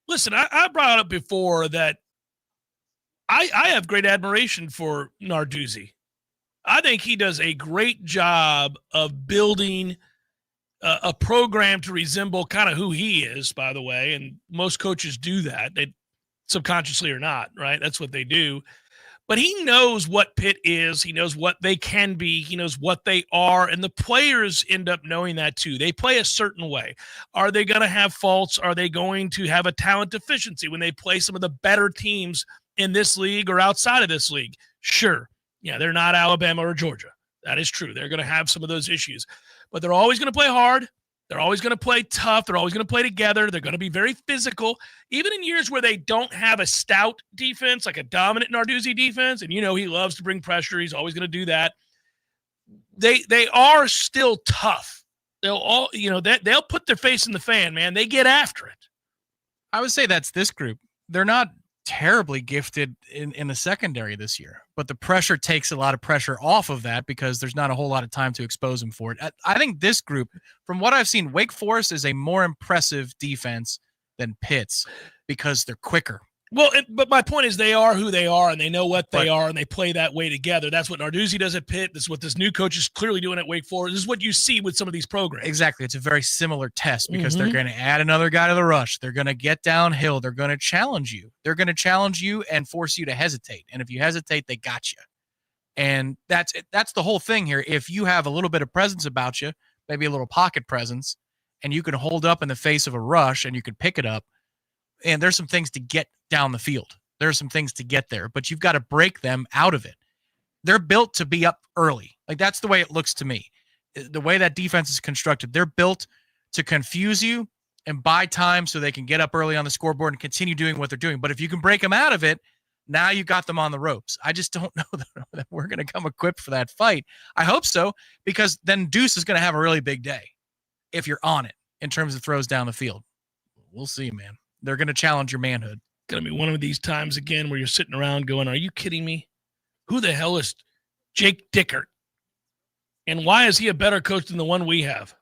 Listen, I brought up before that I have great admiration for Narduzzi. I think he does a great job of building a program to resemble kind of who he is, by the way, and most coaches do that, they subconsciously or not, right? That's what they do. But he knows what Pitt is. He knows what they can be. He knows what they are. And the players end up knowing that too. They play a certain way. Are they going to have faults? Are they going to have a talent deficiency when they play some of the better teams in this league or outside of this league. Sure. Yeah, they're not Alabama or Georgia. That is true. They're going to have some of those issues, but they're always going to play hard. They're always going to play tough. They're always going to play together. They're going to be very physical, even in years where they don't have a stout defense, like a dominant Narduzzi defense. And, he loves to bring pressure. He's always going to do that. They are still tough. They'll put their face in the fan, man. They get after it. I would say that's this group. They're not terribly gifted in the secondary this year, but the pressure takes a lot of pressure off of that because there's not a whole lot of time to expose them for it. I think this group, from what I've seen, Wake Forest is a more impressive defense than Pitt's because they're quicker. Well, but my point is they are who they are, and they know what they are, and they play that way together. That's what Narduzzi does at Pitt. This is what this new coach is clearly doing at Wake Forest. This is what you see with some of these programs. Exactly. It's a very similar test because they're going to add another guy to the rush. They're going to get downhill. They're going to challenge you. They're going to challenge you and force you to hesitate. And if you hesitate, they got you. And that's the whole thing here. If you have a little bit of presence about you, maybe a little pocket presence, and you can hold up in the face of a rush and you can pick it up, and there's some things to get down the field. There's some things to get there, but you've got to break them out of it. They're built to be up early. Like, that's the way it looks to me. The way that defense is constructed, they're built to confuse you and buy time so they can get up early on the scoreboard and continue doing what they're doing. But if you can break them out of it, now you got them on the ropes. I just don't know that we're going to come equipped for that fight. I hope so, because then Deuce is going to have a really big day if you're on it in terms of throws down the field. We'll see, man. They're going to challenge your manhood. Going to be one of these times again where you're sitting around going, are you kidding me? Who the hell is Jake Dickert? And why is he a better coach than the one we have?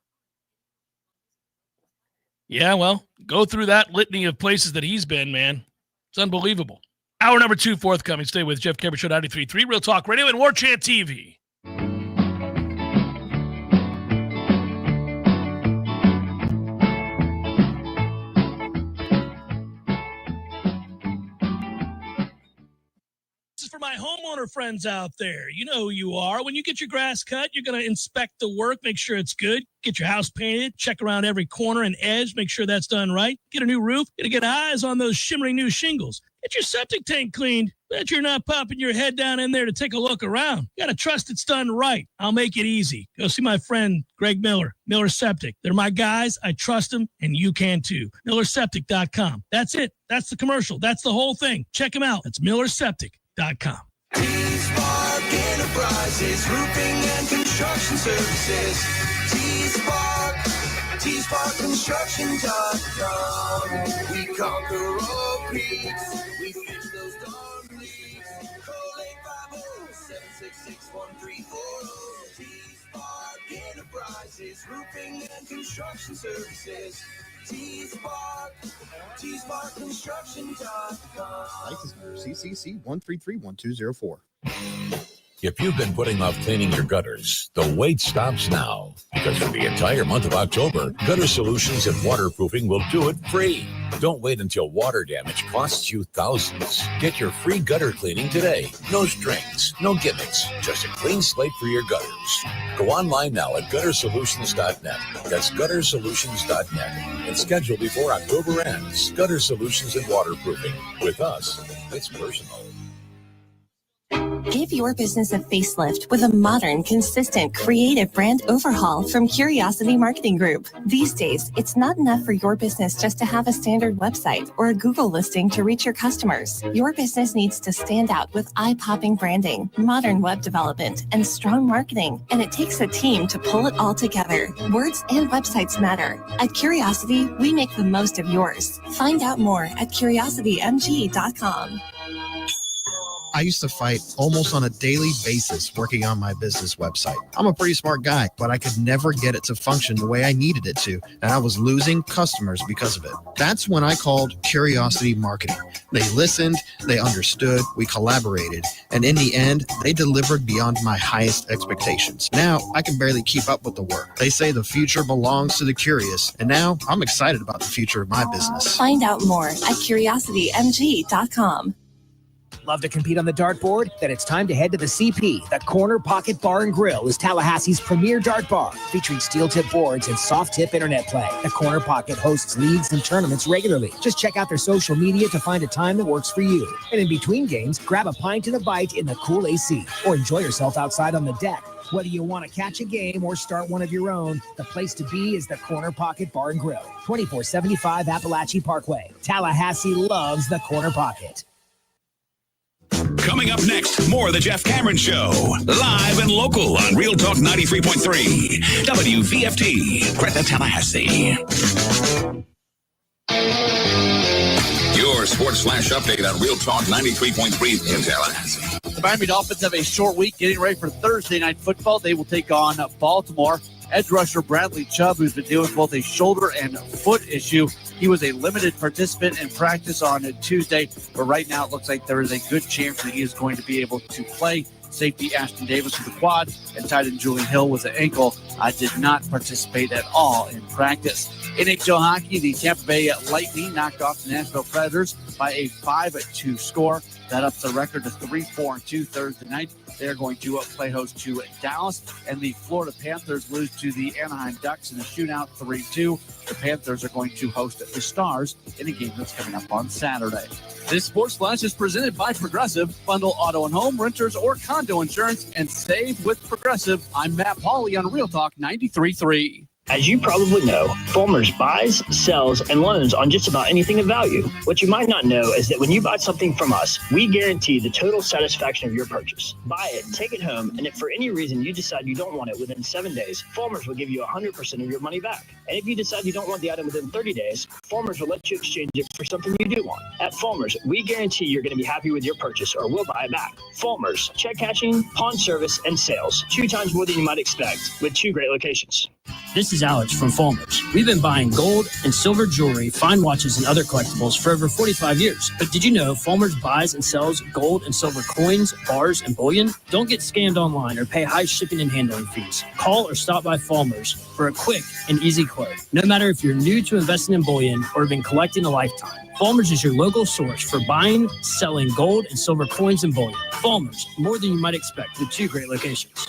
Yeah, well, go through that litany of places that he's been, man. It's unbelievable. Hour number 2 forthcoming. Stay with Jeff Cameron Show 93.3 Real Talk Radio and Warchant TV. For my homeowner friends out there, you know who you are. When you get your grass cut, you're going to inspect the work, make sure it's good, get your house painted, check around every corner and edge, make sure that's done right, get a new roof, got to get eyes on those shimmering new shingles, get your septic tank cleaned, bet you're not popping your head down in there to take a look around. You got to trust it's done right. I'll make it easy. Go see my friend Greg Miller Septic. They're my guys. I trust them, and you can too. MillerSeptic.com. That's it. That's the commercial. That's the whole thing. Check them out. That's MillerSeptic.com. T-Spark Enterprises, roofing and construction services. T-Spark Construction.com. We conquer all peaks. We fix those darn leaks. Call 850-766-1340. T-Spark Enterprises, roofing and construction services. T-Spark Construction.com. License number CCC 1331204. If you've been putting off cleaning your gutters, the wait stops now. Because for the entire month of October, Gutter Solutions and Waterproofing will do it free. Don't wait until water damage costs you thousands. Get your free gutter cleaning today. No strings, no gimmicks, just a clean slate for your gutters. Go online now at guttersolutions.net. That's guttersolutions.net. And schedule before October ends. Gutter Solutions and Waterproofing. With us, it's personal. Give your business a facelift with a modern, consistent, creative brand overhaul from Curiosity Marketing Group. These days, it's not enough for your business just to have a standard website or a Google listing to reach your customers. Your business needs to stand out with eye-popping branding, modern web development, and strong marketing. And it takes a team to pull it all together. Words and websites matter. At Curiosity, we make the most of yours. Find out more at curiositymg.com. I used to fight almost on a daily basis working on my business website. I'm a pretty smart guy, but I could never get it to function the way I needed it to, and I was losing customers because of it. That's when I called Curiosity Marketing. They listened, they understood, we collaborated, and in the end, they delivered beyond my highest expectations. Now, I can barely keep up with the work. They say the future belongs to the curious, and now I'm excited about the future of my business. Find out more at curiositymg.com. Love to compete on the dartboard? Then it's time to head to the CP. The Corner Pocket Bar and Grill is Tallahassee's premier dart bar, featuring steel tip boards and soft tip internet play. The Corner Pocket hosts leagues and tournaments regularly. Just check out their social media to find a time that works for you. And in between games, grab a pint and a bite in the cool AC, or enjoy yourself outside on the deck. Whether you want to catch a game or start one of your own, the place to be is the Corner Pocket Bar and Grill, 2475 Appalachian Parkway. Tallahassee loves the Corner Pocket. Coming up next, more of the Jeff Cameron Show. Live and local on Real Talk 93.3. WVFT, Greta, Tallahassee. Your Sports Flash update on Real Talk 93.3 in Tallahassee. The Miami Dolphins have a short week getting ready for Thursday Night Football. They will take on Baltimore. Edge rusher Bradley Chubb, who's been dealing with both a shoulder and foot issue. He was a limited participant in practice on Tuesday, but right now it looks like there is a good chance that he is going to be able to play. Safety Ashton Davis with the quad and tight end Julian Hill with the ankle. Did not participate at all in practice. NHL hockey, the Tampa Bay Lightning knocked off the Nashville Predators by a 5-2 score. That ups the record to 3-4-2 Thursday night. They're going to play host to Dallas, and the Florida Panthers lose to the Anaheim Ducks in a shootout 3-2. The Panthers are going to host the Stars in a game that's coming up on Saturday. This Sports Flash is presented by Progressive. Bundle auto and home, renters, or condo insurance and save with Progressive. I'm Matt Pauley on Real Talk 93.3. As you probably know, Fulmers buys, sells, and loans on just about anything of value. What you might not know is that when you buy something from us, we guarantee the total satisfaction of your purchase. Buy it, take it home, and if for any reason you decide you don't want it within 7 days, Fulmers will give you 100% of your money back. And if you decide you don't want the item within 30 days, Fulmers will let you exchange it for something you do want. At Fulmers, we guarantee you're going to be happy with your purchase or we'll buy it back. Fulmers, check cashing, pawn service, and sales. 2 times more than you might expect with 2 great locations. This is Alex from Fulmers. We've been buying gold and silver jewelry, fine watches, and other collectibles for over 45 years. But did you know Fulmers buys and sells gold and silver coins, bars, and bullion? Don't get scammed online or pay high shipping and handling fees. Call or stop by Fulmers for a quick and easy quote. No matter if you're new to investing in bullion or have been collecting a lifetime, Fulmers is your local source for buying, selling gold and silver coins and bullion. Fulmers, more than you might expect with 2 great locations.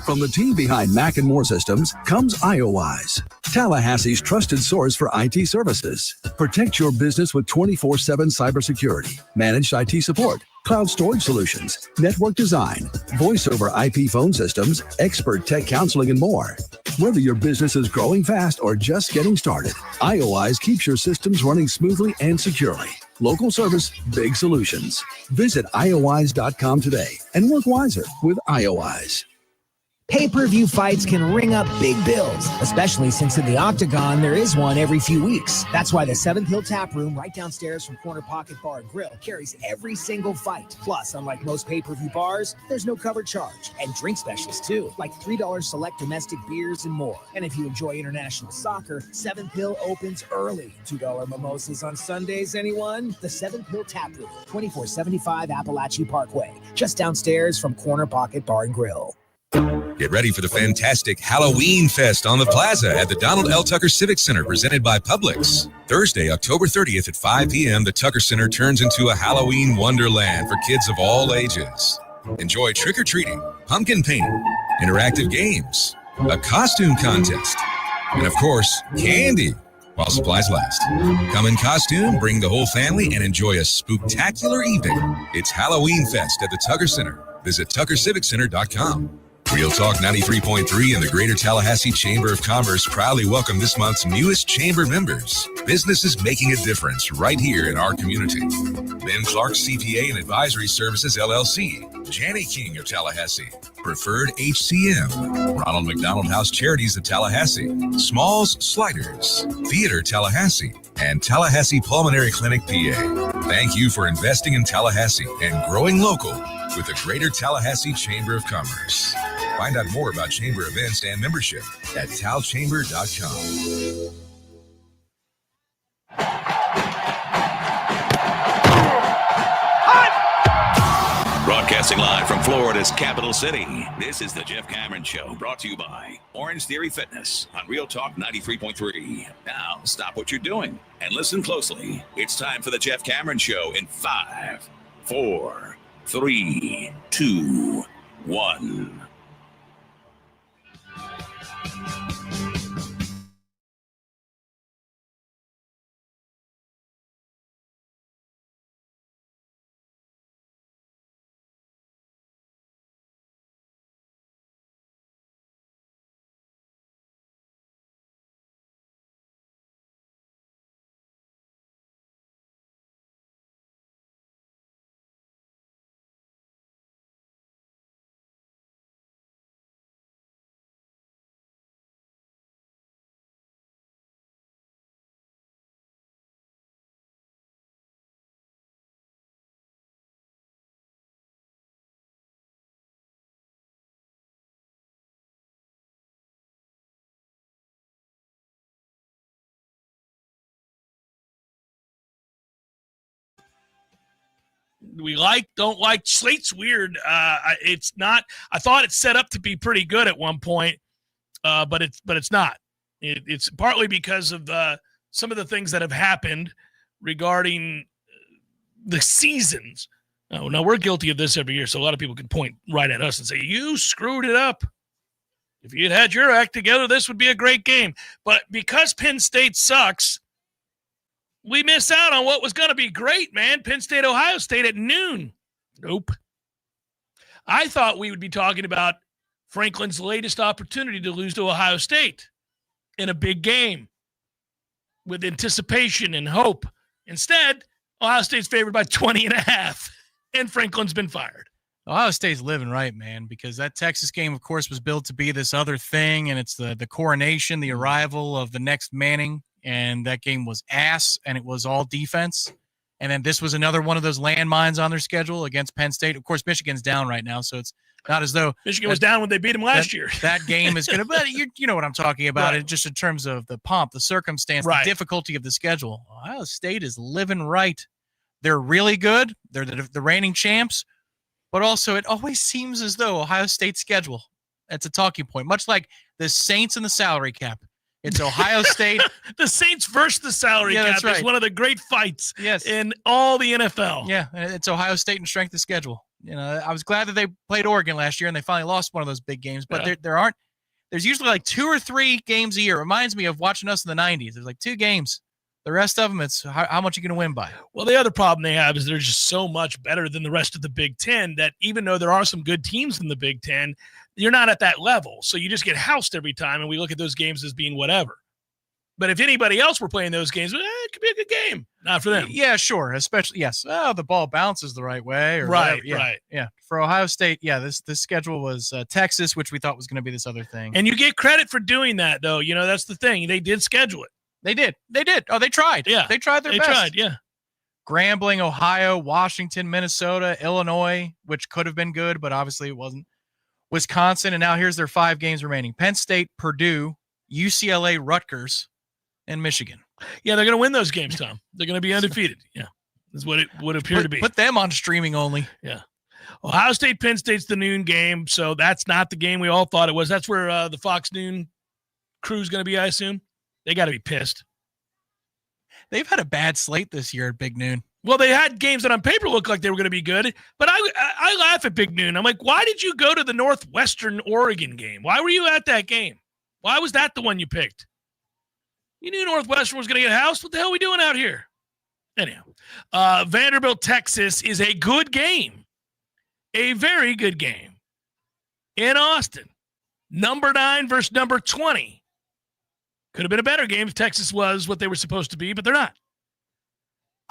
From the team behind Mac and More Systems comes IOWise, Tallahassee's trusted source for IT services. Protect your business with 24/7 cybersecurity, managed IT support, cloud storage solutions, network design, voice over IP phone systems, expert tech counseling, and more. Whether your business is growing fast or just getting started, IOWise keeps your systems running smoothly and securely. Local service, big solutions. Visit iowise.com today and work wiser with IOWise. Pay-per-view fights can ring up big bills, especially since in the Octagon, there is one every few weeks. That's why the 7th Hill Tap Room, right downstairs from Corner Pocket Bar and Grill, carries every single fight. Plus, unlike most pay-per-view bars, there's no cover charge. And drink specials, too, like $3 select domestic beers and more. And if you enjoy international soccer, 7th Hill opens early. $2 mimosas on Sundays, anyone? The 7th Hill Tap Room, 2475 Appalachian Parkway, just downstairs from Corner Pocket Bar and Grill. Get ready for the fantastic Halloween Fest on the Plaza at the Donald L. Tucker Civic Center, presented by Publix. Thursday, October 30th at 5 p.m., the Tucker Center turns into a Halloween wonderland for kids of all ages. Enjoy trick-or-treating, pumpkin painting, interactive games, a costume contest, and of course, candy while supplies last. Come in costume, bring the whole family, and enjoy a spooktacular evening. It's Halloween Fest at the Tucker Center. Visit tuckerciviccenter.com. Real Talk 93.3 and the Greater Tallahassee Chamber of Commerce proudly welcome this month's newest chamber members. Businesses making a difference right here in our community. Ben Clark CPA and Advisory Services LLC. Janny King of Tallahassee. Preferred HCM. Ronald McDonald House Charities of Tallahassee. Smalls Sliders. Theater Tallahassee. And Tallahassee Pulmonary Clinic, PA. Thank you for investing in Tallahassee and growing local with the Greater Tallahassee Chamber of Commerce. Find out more about chamber events and membership at talchamber.com. Broadcasting live from Florida's capital city, this is the Jeff Cameron Show, brought to you by Orange Theory Fitness on Real Talk 93.3. Now, stop what you're doing and listen closely. It's time for the Jeff Cameron Show in 5, 4, 3, 2, 1. We don't like. Slate's weird. It's not. I thought it's set up to be pretty good at one point, but it's not. It's partly because of some of the things that have happened regarding the seasons. Now we're guilty of this every year, so a lot of people can point right at us and say, "You screwed it up. If you had your act together, this would be a great game." But because Penn State sucks, we miss out on what was going to be great, man. Penn State, Ohio State at noon. Nope. I thought we would be talking about Franklin's latest opportunity to lose to Ohio State in a big game with anticipation and hope. Instead, Ohio State's favored by 20.5, and Franklin's been fired. Ohio State's living right, man, because that Texas game, of course, was built to be this other thing, and it's the coronation, the arrival of the next Manning. And that game was ass, and it was all defense. And then this was another one of those landmines on their schedule against Penn State. Of course, Michigan's down right now, so it's not as though Michigan was down when they beat them last year. That game is going to, but you know what I'm talking about. Right. It just in terms of the pomp, the circumstance, right. The difficulty of the schedule. Ohio State is living right. They're really good. They're the reigning champs, but also it always seems as though Ohio State's schedule, that's a talking point, much like the Saints and the salary cap. It's Ohio State. The Saints versus the salary cap is one of the great fights in all the NFL. Yeah, it's Ohio State and strength of schedule. You know, I was glad that they played Oregon last year and they finally lost one of those big games. But there's usually like 2 or 3 games a year. It reminds me of watching us in the 90s. There's like 2 games. The rest of them, it's how much you're going to win by. Well, the other problem they have is they're just so much better than the rest of the Big Ten that even though there are some good teams in the Big Ten, you're not at that level. So you just get housed every time, and we look at those games as being whatever. But if anybody else were playing those games, it could be a good game. Not for them. Yeah, sure. Especially, yes. Oh, the ball bounces the right way. Or right, yeah, right. Yeah. For Ohio State, this schedule was Texas, which we thought was going to be this other thing. And you get credit for doing that, though. You know, that's the thing. They did schedule it. They did. Oh, they tried. Yeah. They tried their best. They tried, yeah. Grambling, Ohio, Washington, Minnesota, Illinois, which could have been good, but obviously it wasn't. Wisconsin, and now here's their 5 games remaining. Penn State, Purdue, UCLA, Rutgers, and Michigan. Yeah, they're going to win those games, Tom. They're going to be undefeated. Yeah, is what it would appear to be. Put them on streaming only. Yeah. Ohio State, Penn State's the noon game, so that's not the game we all thought it was. That's where the Fox Noon crew is going to be, I assume. They got to be pissed. They've had a bad slate this year at Big Noon. Well, they had games that on paper looked like they were going to be good, but I laugh at Big Noon. I'm like, why did you go to the Northwestern Oregon game? Why were you at that game? Why was that the one you picked? You knew Northwestern was going to get housed. What the hell are we doing out here? Anyhow, Vanderbilt, Texas is a good game. A very good game. In Austin. Number 9 versus number 20. Could have been a better game if Texas was what they were supposed to be, but they're not.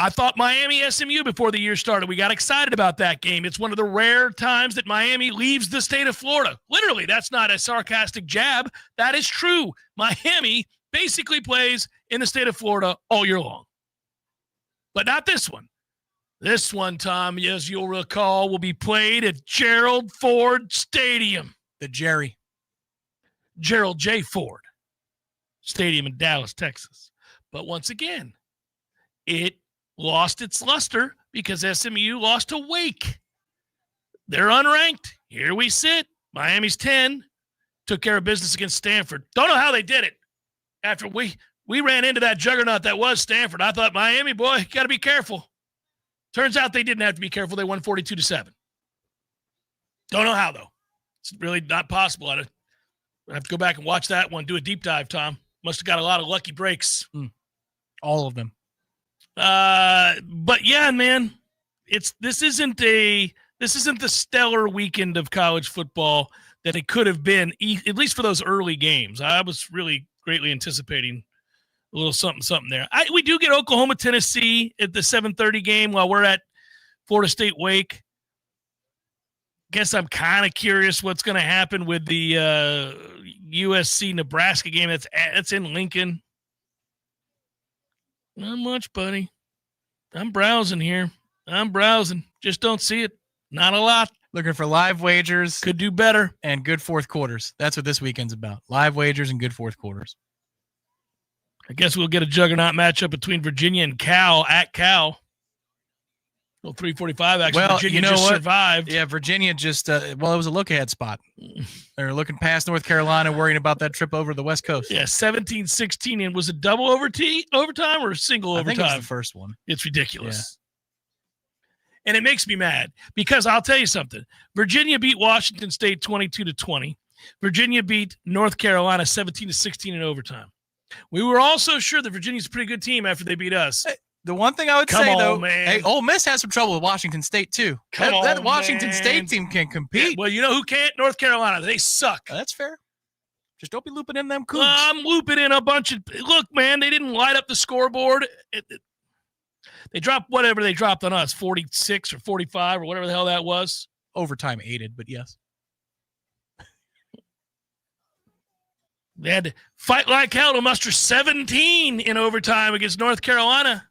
I thought Miami SMU before the year started. We got excited about that game. It's one of the rare times that Miami leaves the state of Florida. Literally, that's not a sarcastic jab. That is true. Miami basically plays in the state of Florida all year long. But not this one. This one, Tom, as you'll recall, will be played at Gerald Ford Stadium. The Gerald J. Ford Stadium in Dallas, Texas. But once again, it lost its luster because SMU lost to Wake. They're unranked. Here we sit. Miami's 10. Took care of business against Stanford. Don't know how they did it. After we ran into that juggernaut that was Stanford, I thought, Miami, boy, got to be careful. Turns out they didn't have to be careful. They won 42-7. Don't know how, though. It's really not possible. I have to go back and watch that one, do a deep dive, Tom. Must have got a lot of lucky breaks. All of them. But yeah, man, this isn't the stellar weekend of college football that it could have been, at least for those early games. I was really greatly anticipating a little something there. We do get Oklahoma, Tennessee at the 7:30 game while we're at Florida State Wake. Guess I'm kind of curious what's going to happen with the USC Nebraska game. That's in Lincoln. Not much, buddy. I'm browsing here. Just don't see it. Not a lot. Looking for live wagers. Could do better. And good fourth quarters. That's what this weekend's about. Live wagers and good fourth quarters. I guess we'll get a juggernaut matchup between Virginia and Cal at Cal. Well, 345 actually. Well, Virginia you know just what? survived. Yeah, Virginia just, it was a look-ahead spot. They're looking past North Carolina, worrying about that trip over the West Coast. Yeah, 17-16. And was it double overtime or single overtime? I think it was the first one. It's ridiculous. Yeah. And it makes me mad because I'll tell you something. Virginia beat Washington State 22-20. Virginia beat North Carolina 17-16 in overtime. We were also sure that Virginia's a pretty good team after they beat us. Hey, the one thing I would say, though, hey, Ole Miss has some trouble with Washington State, too. That Washington State team can compete. Yeah, well, you know who can't? North Carolina. They suck. That's fair. Just don't be looping in them Cougs. I'm looping in a bunch of – look, man, they didn't light up the scoreboard. They dropped whatever they dropped on us, 46 or 45 or whatever the hell that was. Overtime aided, but yes. They had to fight like hell to muster 17 in overtime against North Carolina.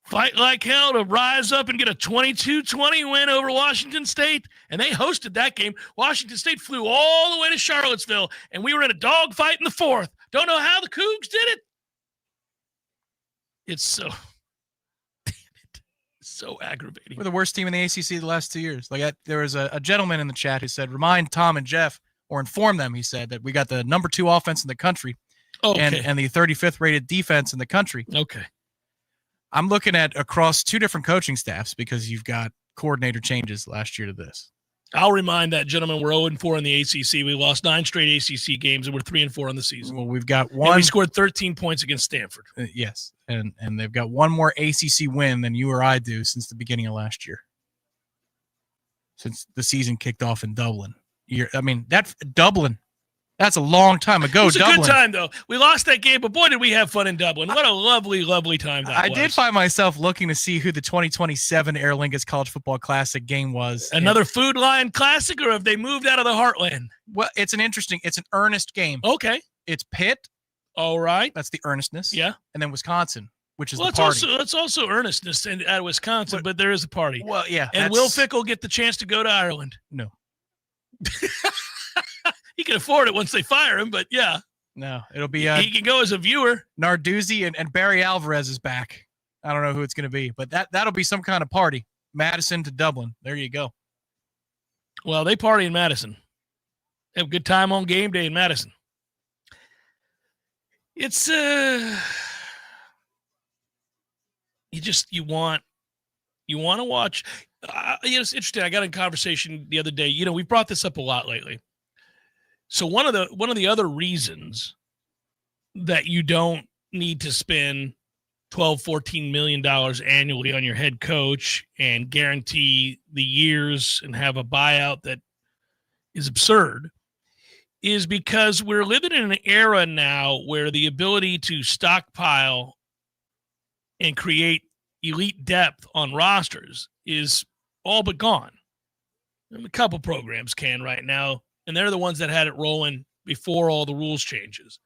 Fight like hell to rise up and get a 22-20 win over Washington State. And they hosted that game. Washington State flew all the way to Charlottesville, and we were in a dogfight in the fourth. Don't know how the Cougs did it. It's so aggravating. We're the worst team in the ACC the last 2 years. There was a gentleman in the chat who said, remind Tom and Jeff, or inform them, he said, that we got the number 2 offense in the country and the 35th rated defense in the country. Okay. I'm looking at across 2 different coaching staffs because you've got coordinator changes last year to this. I'll remind that gentleman we're 0-4 in the ACC. We lost 9 straight ACC games, and we're 3-4 on the season. Well, we've got one. And we scored 13 points against Stanford. Yes, and they've got one more ACC win than you or I do since the beginning of last year. Since the season kicked off in Dublin. That's Dublin. That's a long time ago. It was Dublin. a good time, though. We lost that game, but boy, did we have fun in Dublin. What a lovely, lovely time that was. I did find myself looking to see who the 2027 Aer Lingus College Football Classic game was. Another Food Lion Classic, or have they moved out of the Heartland? Well, it's an earnest game. Okay. It's Pitt. All right. That's the earnestness. Yeah. And then Wisconsin, which is the party. It's also earnestness at Wisconsin, but there is a party. Well, yeah. And will Fickle get the chance to go to Ireland? No. He can afford it once they fire him, but yeah. No, it'll be he can go as a viewer. Narduzzi and Barry Alvarez is back. I don't know who it's going to be, but that'll be some kind of party. Madison to Dublin. There you go. Well, they party in Madison. They have a good time on game day in Madison. It's you want to watch. It's interesting. I got in a conversation the other day. We brought this up a lot lately. So one of the other reasons that you don't need to spend $12-14 million annually on your head coach and guarantee the years and have a buyout that is absurd is because we're living in an era now where the ability to stockpile and create elite depth on rosters is all but gone. A couple programs can right now. And they're the ones that had it rolling before all the rules changes.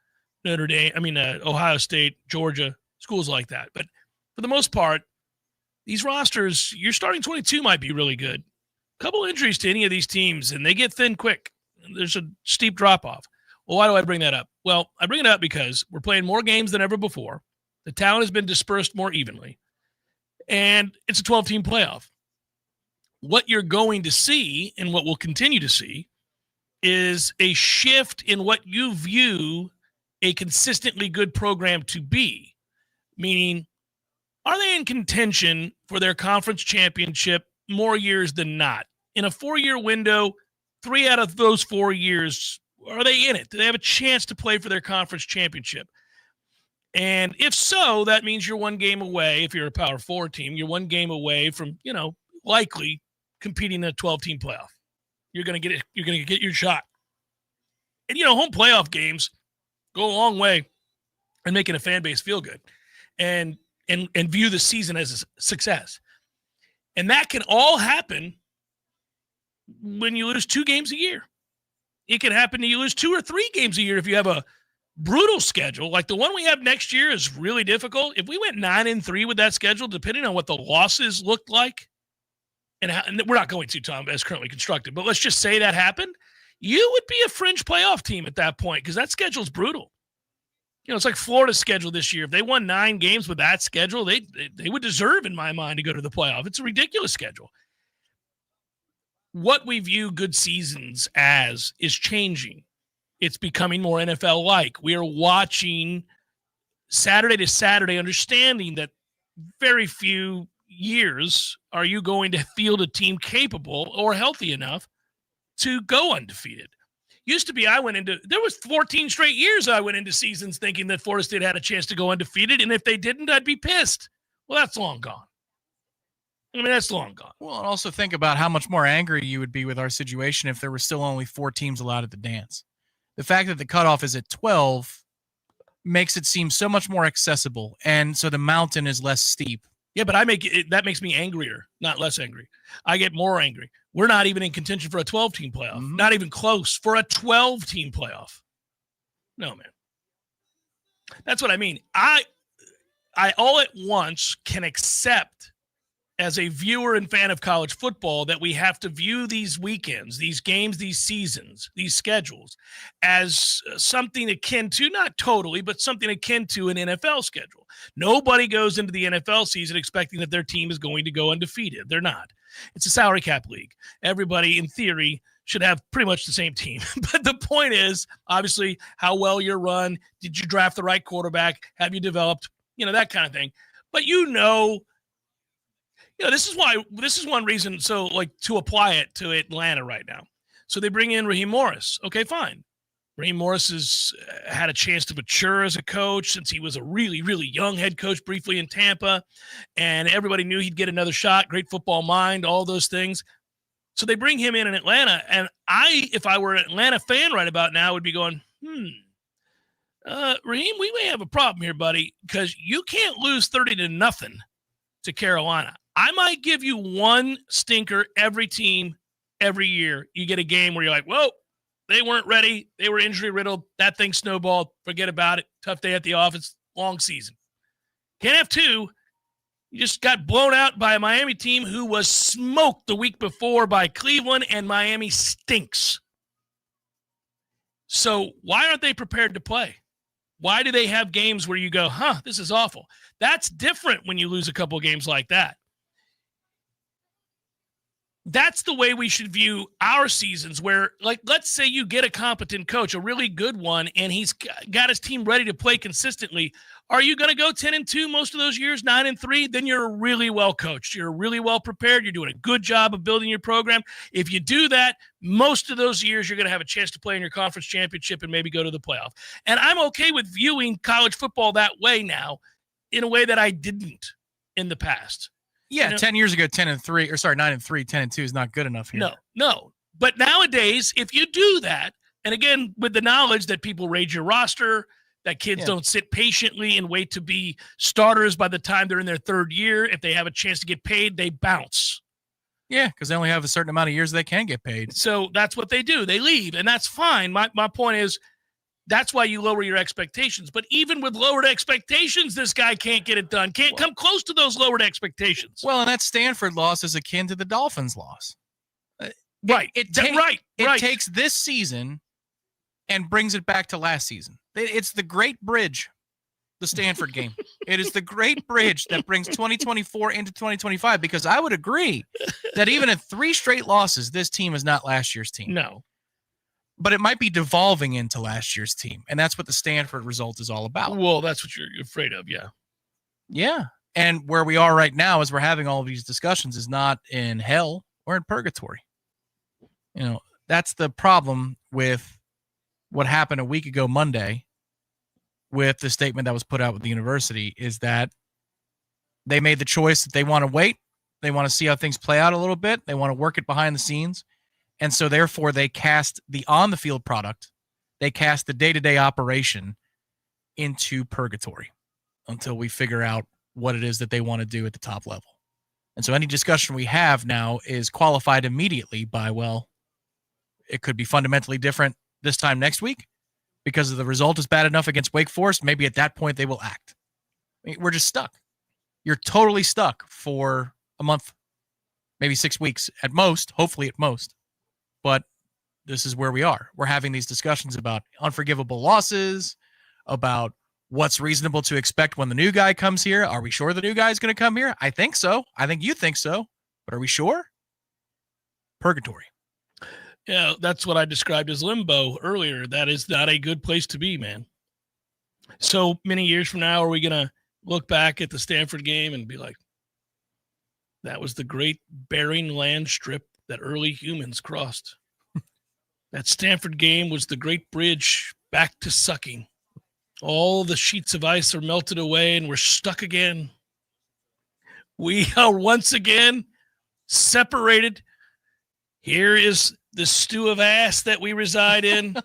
Ohio State, Georgia, schools like that. But for the most part, these rosters, your starting 22 might be really good. A couple injuries to any of these teams, and they get thin quick. There's a steep drop-off. Well, why do I bring that up? Well, I bring it up because we're playing more games than ever before. The talent has been dispersed more evenly. And it's a 12-team playoff. what you're going to see and what we'll continue to see is a shift in what you view a consistently good program to be. Meaning, are they in contention for their conference championship more years than not? In a 4-year window, 3 out of those 4 years, are they in it? Do they have a chance to play for their conference championship? And if so, that means you're 1 game away. If you're a Power 4 team, you're 1 game away from, likely competing in a 12-team playoff. You're going to get it. You're going to get your shot. And, home playoff games go a long way in making a fan base feel good and view the season as a success. And that can all happen when you lose 2 games a year. It can happen that you lose 2 or 3 games a year if you have a brutal schedule. Like the one we have next year is really difficult. If we went 9-3 with that schedule, depending on what the losses looked like, and we're not going to, Tom, as currently constructed, but let's just say that happened, you would be a fringe playoff team at that point because that schedule's brutal. It's like Florida's schedule this year. If they won 9 games with that schedule, they would deserve, in my mind, to go to the playoff. It's a ridiculous schedule. What we view good seasons as is changing. It's becoming more NFL-like. We are watching Saturday to Saturday, understanding that very few years are you going to field a team capable or healthy enough to go undefeated. Used to be there was 14 straight years I went into seasons thinking that Florida State had a chance to go undefeated, and if they didn't, I'd be pissed. Well, that's long gone. That's long gone. Well, and also think about how much more angry you would be with our situation if there were still only 4 teams allowed at the dance. The fact that the cutoff is at 12 makes it seem so much more accessible, and so the mountain is less steep. Yeah, but that makes me angrier, not less angry. I get more angry. We're not even in contention for a 12-team playoff. Mm-hmm. Not even close for a 12-team playoff. No, man. That's what I mean. I all at once can accept as a viewer and fan of college football that we have to view these weekends, these games, these seasons, these schedules as something akin to, not totally, but something akin to an NFL schedule. Nobody goes into the NFL season expecting that their team is going to go undefeated. They're not. It's a salary cap league. Everybody, in theory, should have pretty much the same team. But the point is, obviously, how well you're run. Did you draft the right quarterback? Have you developed? That kind of thing. But this is one reason, to apply it to Atlanta right now. So they bring in Raheem Morris. Okay, fine. Raheem Morris has had a chance to mature as a coach since he was a really, really young head coach briefly in Tampa, and everybody knew he'd get another shot, great football mind, all those things. So they bring him in Atlanta, and if I were an Atlanta fan right about now, would be going, Raheem, we may have a problem here, buddy, because you can't lose 30-0 to Carolina. I might give you one stinker every team, every year. You get a game where you're like, whoa, they weren't ready. They were injury riddled. That thing snowballed. Forget about it. Tough day at the office. Long season. Can't have 2. You just got blown out by a Miami team who was smoked the week before by Cleveland, and Miami stinks. So why aren't they prepared to play? Why do they have games where you go, this is awful? That's different when you lose a couple of games like that. That's the way we should view our seasons where, let's say you get a competent coach, a really good one, and he's got his team ready to play consistently. Are you going to go 10-2 most of those years, 9-3? Then you're really well coached. You're really well prepared. You're doing a good job of building your program. If you do that, most of those years, you're going to have a chance to play in your conference championship and maybe go to the playoff. And I'm okay with viewing college football that way now in a way that I didn't in the past. Yeah, 10 years ago, 9-3, 10-2 is not good enough here. No. But nowadays, if you do that, and again, with the knowledge that people raid your roster, that kids don't sit patiently and wait to be starters by the time they're in their 3rd year. If they have a chance to get paid, they bounce. Yeah, because they only have a certain amount of years they can get paid. So that's what they do. They leave, and that's fine. My point is, that's why you lower your expectations. But even with lowered expectations, this guy can't get it done. Can't come close to those lowered expectations. Well, and that Stanford loss is akin to the Dolphins loss. Right. It takes this season and brings it back to last season. It's the great bridge. the Stanford game. It is the great bridge that brings 2024 into 2025, because I would agree that even in 3 straight losses, this team is not last year's team. No. But it might be devolving into last year's team, and that's what the Stanford result is all about. Well, that's what you're afraid of, yeah. Yeah. And where we are right now as we're having all of these discussions is not in hell or in purgatory. You know, that's the problem with what happened a week ago Monday with the statement that was put out with the university, is that they made the choice that they want to wait. They want to see how things play out a little bit. They want to work it behind the scenes. And so therefore they cast the on-the-field product, they cast the day-to-day operation into purgatory until we figure out what it is that they want to do at the top level. And so any discussion we have now is qualified immediately by, well, it could be fundamentally different this time next week because the result is bad enough against Wake Forest. Maybe at that point they will act. I mean, we're just stuck. You're totally stuck for a month, maybe 6 weeks at most, hopefully at most. But this is where we are. We're having these discussions about unforgivable losses, about what's reasonable to expect when the new guy comes here. Are we sure the new guy is going to come here? I think so. I think you think so. But are we sure? Purgatory. Yeah, that's what I described as limbo earlier. That is not a good place to be, man. So many years from now, are we going to look back at the Stanford game and be like, that was the great Bering land strip that early humans crossed. That Stanford game was the great bridge back to sucking. All the sheets of ice are melted away and we're stuck again. We are once again separated. Here is the stew of ass that we reside in.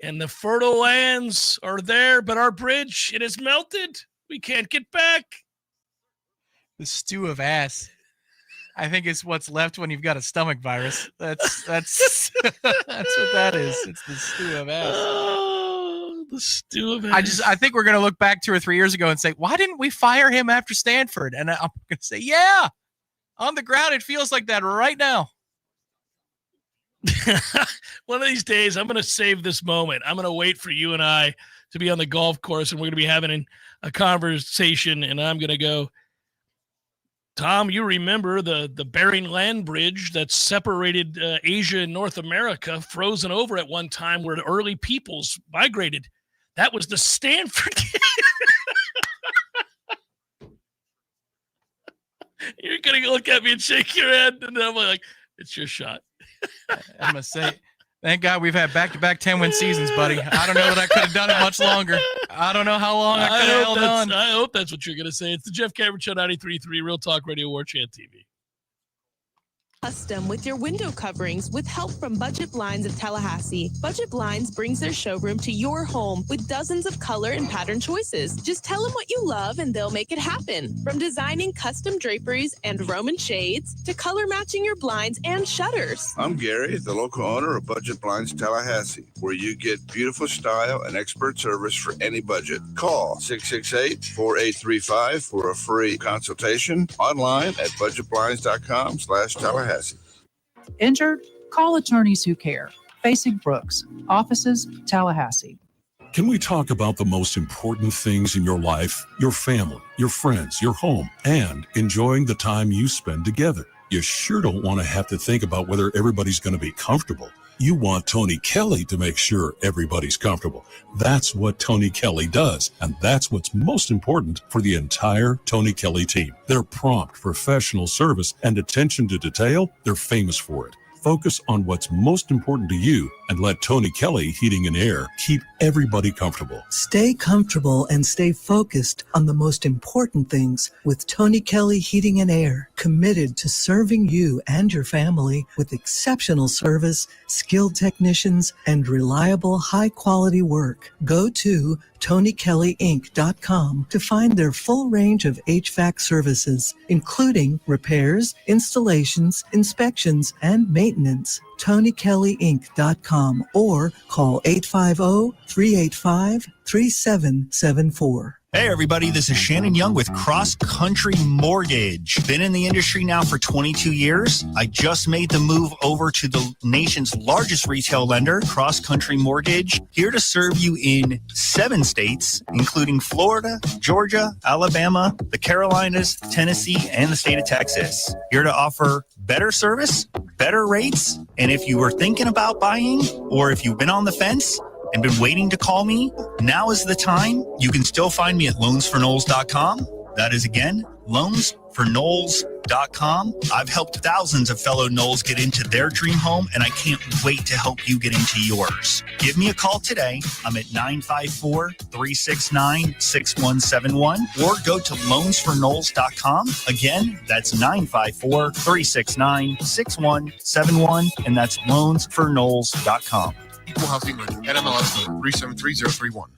And the fertile lands are there, but our bridge, it is melted. We can't get back. The stew of ass. I think it's what's left when you've got a stomach virus. That's that's what that is. It's the stew of ass. Oh, the stew of ass. I think we're gonna look back 2 or 3 years ago and say, why didn't we fire him after Stanford? And I'm gonna say, yeah, on the ground it feels like that right now. One of these days, I'm going to save this moment. I'm going to wait for you and I to be on the golf course, and we're going to be having a conversation, and I'm going to go, Tom, you remember the Bering Land Bridge that separated Asia and North America, frozen over at one time where the early peoples migrated. That was the Stanford game. You're going to look at me and shake your head, and I'm like, it's your shot. I'm going to say, thank God we've had back-to-back 10-win seasons, buddy. I don't know that I could have done it much longer. I don't know how long I could have held on. I hope that's what you're going to say. It's the Jeff Cameron Show, 93.3 Real Talk Radio, Warchant TV. Custom with your window coverings with help from Budget Blinds of Tallahassee. Budget Blinds brings their showroom to your home with dozens of color and pattern choices. Just tell them what you love and they'll make it happen. From designing custom draperies and Roman shades to color matching your blinds and shutters. I'm Gary, the local owner of Budget Blinds Tallahassee, where you get beautiful style and expert service for any budget. Call 668-4835 for a free consultation online at budgetblinds.com/Tallahassee. Injured? Call attorneys who care. Facing Brooks. Offices, Tallahassee. Can we talk about the most important things in your life, your family, your friends, your home, and enjoying the time you spend together? You sure don't want to have to think about whether everybody's going to be comfortable. You want Tony Kelly to make sure everybody's comfortable. That's what Tony Kelly does, and that's what's most important for the entire Tony Kelly team. Their prompt, professional service and attention to detail, they're famous for it. Focus on what's most important to you and let Tony Kelly Heating and Air keep everybody comfortable. Stay comfortable and stay focused on the most important things with Tony Kelly Heating and Air, committed to serving you and your family with exceptional service, skilled technicians, and reliable high-quality work. Go to TonyKellyInc.com to find their full range of HVAC services, including repairs, installations, inspections, and maintenance. TonyKellyInc.com or call 850-385-3774. Hey everybody, this is Shannon Young with Cross Country Mortgage. Been in the industry now for 22 years. I just made the move over to the nation's largest retail lender, Cross Country Mortgage, here to serve you in 7 states, including Florida, Georgia, Alabama, the Carolinas, Tennessee, and the state of Texas. Here to offer better service, better rates, and if you were thinking about buying or if you've been on the fence and been waiting to call me, now is the time. You can still find me at loansforknowles.com. That is, again, loansforknowles.com. I've helped thousands of fellow Knowles get into their dream home, and I can't wait to help you get into yours. Give me a call today. I'm at 954-369-6171, or go to loansforknowles.com. Again, that's 954-369-6171, and that's loansforknowles.com. Equal housing lender, NMLS number 373031.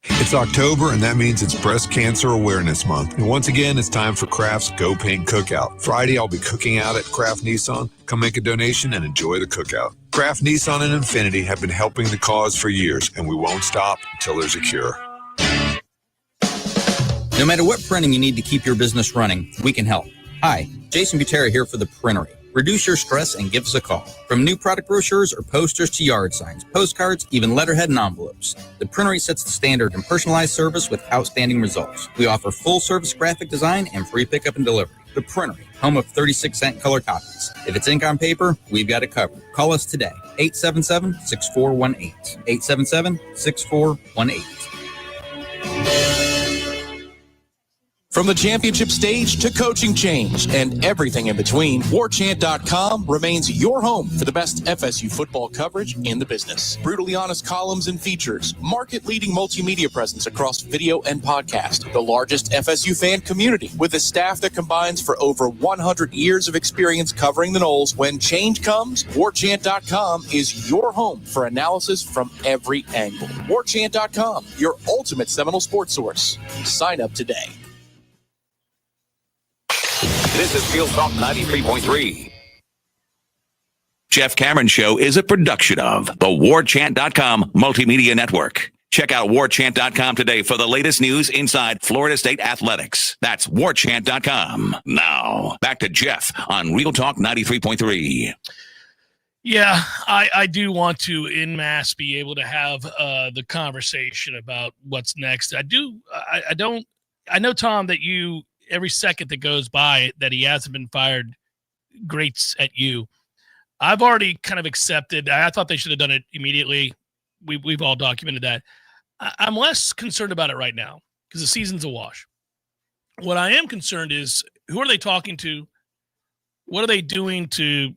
It's October, and that means it's Breast Cancer Awareness Month. And once again, it's time for Kraft's Go Paint Cookout. Friday, I'll be cooking out at Kraft Nissan. Come make a donation and enjoy the cookout. Kraft Nissan and Infinity have been helping the cause for years, and we won't stop until there's a cure. No matter what printing you need to keep your business running, we can help. Hi, Jason Butera here for the Printery. Reduce your stress and give us a call. From new product brochures or posters to yard signs, postcards, even letterhead and envelopes, the Printery sets the standard in personalized service with outstanding results. We offer full-service graphic design and free pickup and delivery. The Printery, home of 36-cent color copies. If it's ink on paper, we've got it covered. Call us today, 877-6418. 877-6418. From the championship stage to coaching change and everything in between, Warchant.com remains your home for the best FSU football coverage in the business. Brutally honest columns and features, market-leading multimedia presence across video and podcast, the largest FSU fan community with a staff that combines for over 100 years of experience covering the Noles. When change comes, Warchant.com is your home for analysis from every angle. Warchant.com, your ultimate Seminole sports source. Sign up today. This is Field Talk 93.3. Jeff Cameron Show is a production of the Warchant.com Multimedia Network. Check out Warchant.com today for the latest news inside Florida State athletics. That's Warchant.com. Now, back to Jeff on Real Talk 93.3. Yeah, I do want to, en masse, be able to have the conversation about what's next. I know, Tom, that you, every second that goes by that he hasn't been fired grates at you. I've already kind of accepted. I thought they should have done it immediately. We've all documented that. I'm less concerned about it right now because the season's a wash. What I am concerned is, who are they talking to? What are they doing to,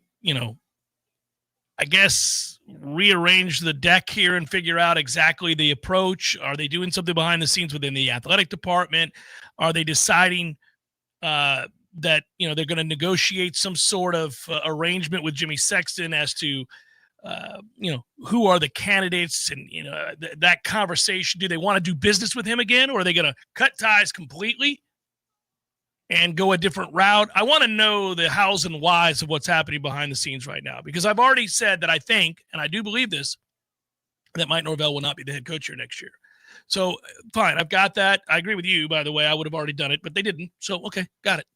I guess, rearrange the deck here and figure out exactly the approach? Are they doing something behind the scenes within the athletic department? Are they deciding that, they're going to negotiate some sort of arrangement with Jimmy Sexton as to, who are the candidates and, that conversation? Do they want to do business with him again, or are they going to cut ties completely and go a different route? I want to know the hows and whys of what's happening behind the scenes right now, because I've already said that I think, and I do believe this, that Mike Norvell will not be the head coach here next year. So fine, I've got that. I agree with you, by the way. I would have already done it, but they didn't. So, okay, got it.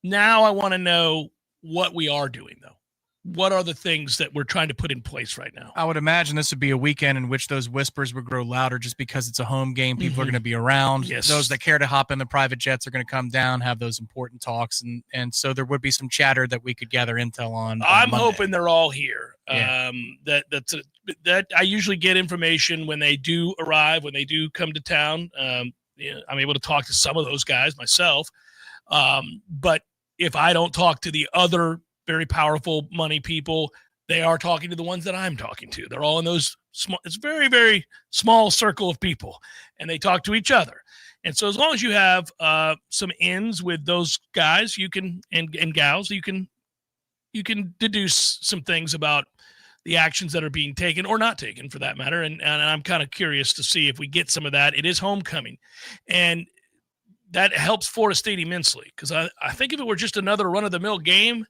Now I want to know what we are doing, though. What are the things that we're trying to put in place right now? I would imagine this would be a weekend in which those whispers would grow louder just because it's a home game. People are going to be around. Yes. Those that care to hop in the private jets are going to come down, have those important talks. And so there would be some chatter that we could gather intel on. I'm Monday. hoping they're all here. Yeah. That I usually get information when they do arrive, when they do come to town. I'm able to talk to some of those guys myself. But if I don't talk to the other very powerful money people, they are talking to the ones that I'm talking to. They're all in those small, it's very, very small circle of people, and they talk to each other. And so as long as you have some ins with those guys, you can, and gals, you can deduce some things about the actions that are being taken or not taken, for that matter. And I'm kind of curious to see if we get some of that. It is homecoming, and that helps Florida State immensely, because I think if it were just another run-of-the-mill game,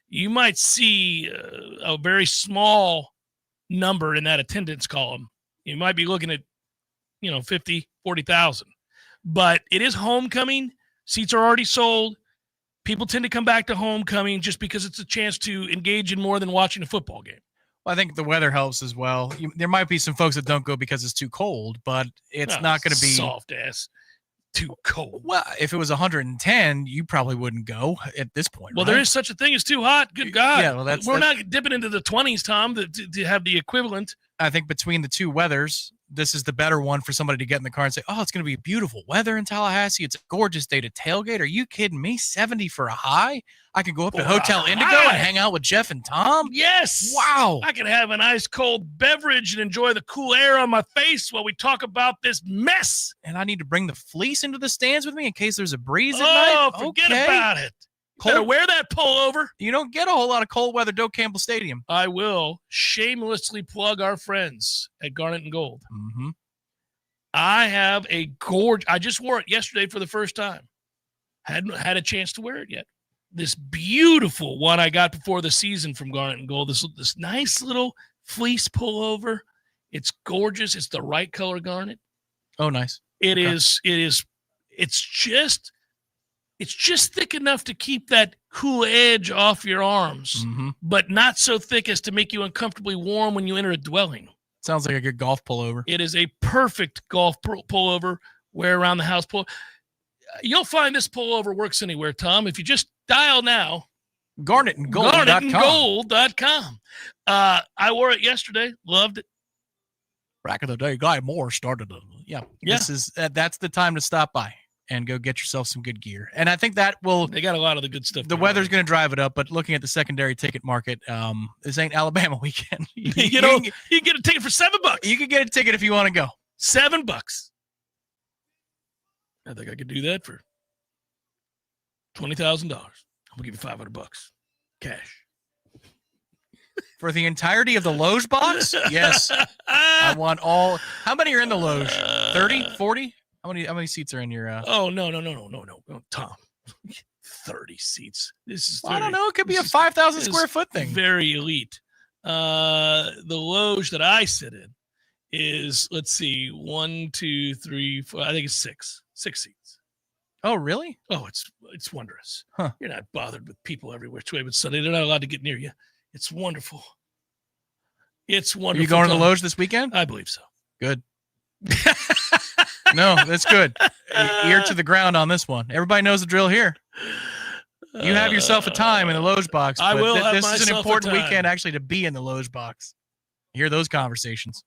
you might see a very small number in that attendance column. You might be looking at, 50, 40,000. But it is homecoming. Seats are already sold. People tend to come back to homecoming just because it's a chance to engage in more than watching a football game. Well, I think the weather helps as well. There might be some folks that don't go because it's too cold, but it's not going to be soft ass. Too cold. Well, if it was 110, you probably wouldn't go at this point. Well, right? there is such a thing as too hot. Good God. Yeah, well, we're not dipping into the 20s, Tom, to have the equivalent. I think between the two weathers, this is the better one for somebody to get in the car and say, oh, it's going to be beautiful weather in Tallahassee. It's a gorgeous day to tailgate. Are you kidding me? 70 for a high? I could go up to Hotel Indigo and hang out with Jeff and Tom? Yes. Wow. I could have an ice cold beverage and enjoy the cool air on my face while we talk about this mess. And I need to bring the fleece into the stands with me in case there's a breeze at night? Oh, forget about it. Better wear that pullover. You don't get a whole lot of cold weather Doak Campbell Stadium. I will shamelessly plug our friends at Garnet and Gold. Mm-hmm. I have a gorge. I just wore it yesterday for the first time. Hadn't had a chance to wear it yet. This beautiful one I got before the season from Garnet and Gold. This nice little fleece pullover. It's gorgeous. It's the right color garnet. Oh, nice. It is. It's just thick enough to keep that cool edge off your arms, but not so thick as to make you uncomfortably warm when you enter a dwelling. Sounds like a good golf pullover. It is a perfect golf pullover, wear around the house pull. You'll find this pullover works anywhere, Tom. If you just dial now, GarnetandGold.com. I wore it yesterday. Loved it. Back of the day, Guy Moore started it. Yeah. This is that's the time to stop by and go get yourself some good gear. And I think that will. They got a lot of the good stuff. The weather's going to drive it up, but looking at the secondary ticket market, this ain't Alabama weekend. you can get a ticket for $7. You can get a ticket if you want to go. $7. I think I could do that for $20,000. I'm gonna give you $500 cash for the entirety of the Loge box. Yes, I want all. How many are in the Loge? 30, 40? How many seats are in your? Oh no, Tom. 30 seats. This is 30. I don't know. It could be a 5,000 square foot thing. Very elite. The Loge that I sit in is, let's see, 1, 2, 3, 4. I think it's 6 seats. Oh, really? Oh, it's wondrous. Huh. You're not bothered with people everywhere. But Sunday, they're not allowed to get near you. It's wonderful. It's wonderful. Are you going to the Loge this weekend? I believe so. Good. No, that's good. Ear to the ground on this one. Everybody knows the drill here. You have yourself a time in the Loge box. I will have this myself is an important a time. weekend actually to be in the Loge box. Hear those conversations.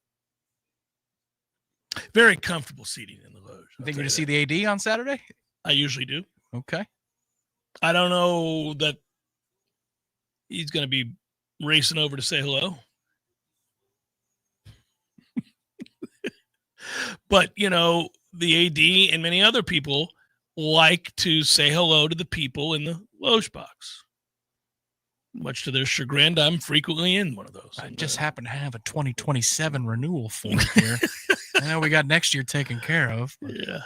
Very comfortable seating in the Loge. You think you're going to see the AD on Saturday? I usually do. Okay. I don't know that he's going to be racing over to say hello. But, the AD and many other people like to say hello to the people in the Loge box. Much to their chagrin, I'm frequently in one of those. I just happen to have a 2027 renewal form here. I know we got next year taken care of. But. Yeah.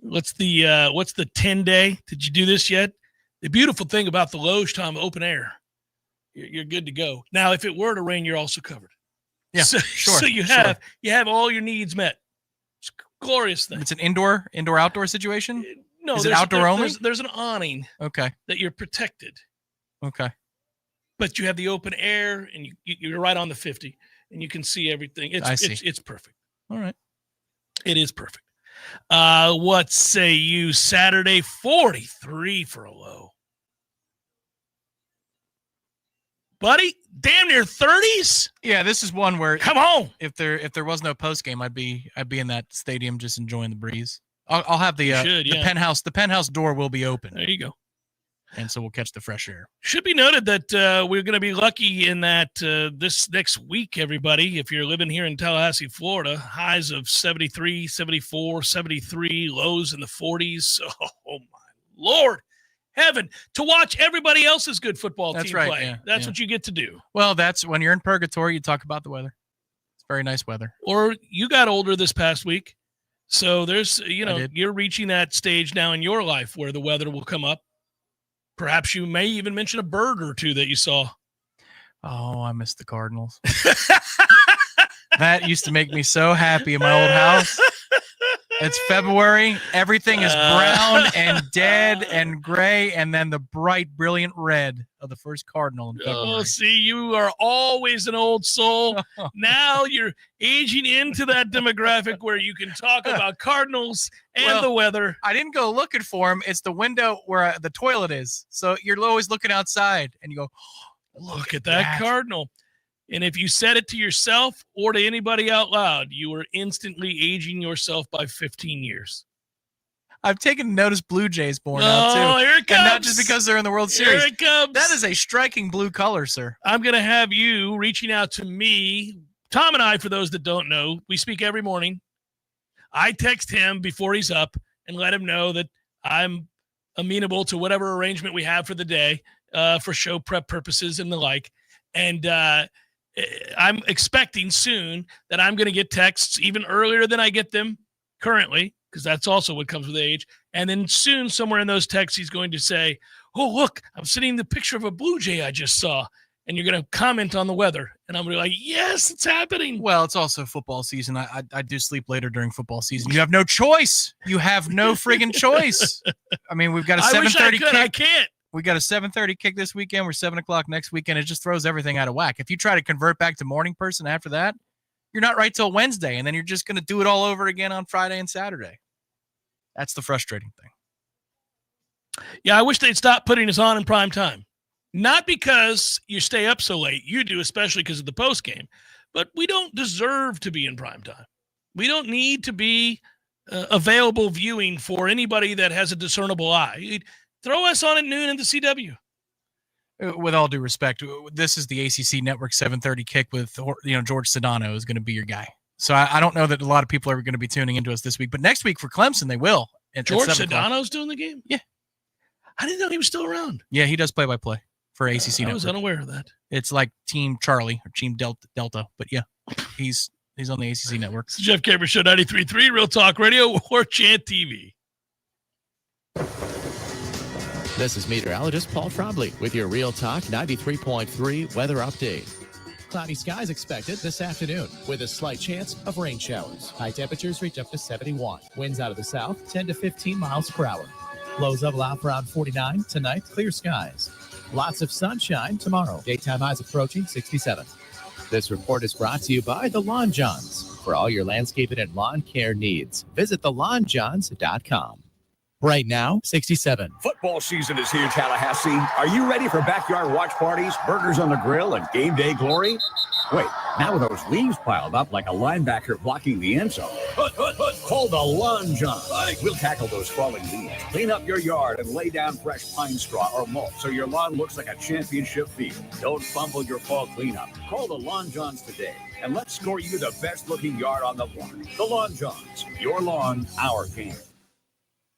What's the 10-day? Did you do this yet? The beautiful thing about the Loge, Tom, open air. You're good to go. Now, if it were to rain, you're also covered. Yeah, so, sure. So you have all your needs met. It's a glorious thing. It's an indoor-outdoor situation? No, is it outdoor only? There's an awning. Okay. That you're protected. Okay. But you have the open air, and you're right on the 50, and you can see everything. It's perfect. All right. It is perfect. What say you? Saturday, 43 for a low. Buddy, damn near 30s. Yeah, this is one where come on. If there was no post game, I'd be in that stadium just enjoying the breeze. I'll have the penthouse. The penthouse door will be open. There you go. And so we'll catch the fresh air. Should be noted that we're going to be lucky in that this next week, everybody, if you're living here in Tallahassee, Florida, highs of 73, 74, 73, lows in the 40s. Oh, my Lord. Heaven, to watch everybody else's good football team play. Yeah, that's what you get to do. Well, that's when you're in purgatory, you talk about the weather. It's very nice weather. Or you got older this past week. So there's, you're reaching that stage now in your life where the weather will come up. Perhaps you may even mention a bird or two that you saw. Oh, I missed the Cardinals. That used to make me so happy in my old house. It's February. Everything is brown and dead and gray, and then the bright, brilliant red of the first cardinal in February. Oh, see, you are always an old soul. Now you're aging into that demographic where you can talk about cardinals and the weather. I didn't go looking for them. It's the window where the toilet is. So you're always looking outside, and you go, look at that cardinal. And if you said it to yourself or to anybody out loud, you were instantly aging yourself by 15 years. I've taken notice Blue Jays more now, too. Oh, here it comes. And not just because they're in the World Series. Here it comes. That is a striking blue color, sir. I'm going to have you reaching out to me. Tom and I, for those that don't know, we speak every morning. I text him before he's up and let him know that I'm amenable to whatever arrangement we have for the day for show prep purposes and the like. And I'm expecting soon that I'm going to get texts even earlier than I get them currently, because that's also what comes with age. And then soon, somewhere in those texts, he's going to say, oh, look, I'm sending the picture of a Blue Jay I just saw. And you're going to comment on the weather. And I'm going to be like, yes, it's happening. Well, it's also football season. I do sleep later during football season. You have no choice. You have no friggin' choice. I mean, we've got a 7:30 kick. I can't. We got a 7:30 kick this weekend. We're 7 o'clock next weekend. It just throws everything out of whack. If you try to convert back to morning person after that, you're not right till Wednesday. And then you're just going to do it all over again on Friday and Saturday. That's the frustrating thing. Yeah, I wish they'd stop putting us on in prime time. Not because you stay up so late. You do, especially because of the post game. But we don't deserve to be in prime time. We don't need to be available viewing for anybody that has a discernible eye. Throw us on at noon in the CW. With all due respect, this is the ACC Network 7:30 kick with George Sedano is going to be your guy. So I don't know that a lot of people are going to be tuning into us this week, but next week for Clemson they will. George Sedano's doing the game? Yeah. I didn't know he was still around. Yeah, he does play-by-play for ACC Network. I was unaware of that. It's like Team Charlie or Team Delta, but yeah, he's on the ACC Network. It's the Jeff Cameron Show, 93.3 Real Talk Radio, Warchant TV. This is meteorologist Paul Trombley with your Real Talk 93.3 weather update. Cloudy skies expected this afternoon with a slight chance of rain showers. High temperatures reach up to 71. Winds out of the south 10 to 15 miles per hour. Lows level out around 49 tonight. Clear skies. Lots of sunshine tomorrow. Daytime highs approaching 67. This report is brought to you by the Lawn Johns. For all your landscaping and lawn care needs, visit thelawnjohns.com. Right now, 67. Football season is here, Tallahassee. Are you ready for backyard watch parties, burgers on the grill, and game day glory? Wait, not with those leaves piled up like a linebacker blocking the end zone. Call the Lawn Johns. We'll tackle those falling leaves, clean up your yard, and lay down fresh pine straw or mulch so your lawn looks like a championship field. Don't fumble your fall cleanup. Call the Lawn Johns today, and let's score you the best-looking yard on the block. The Lawn Johns. Your lawn, our game.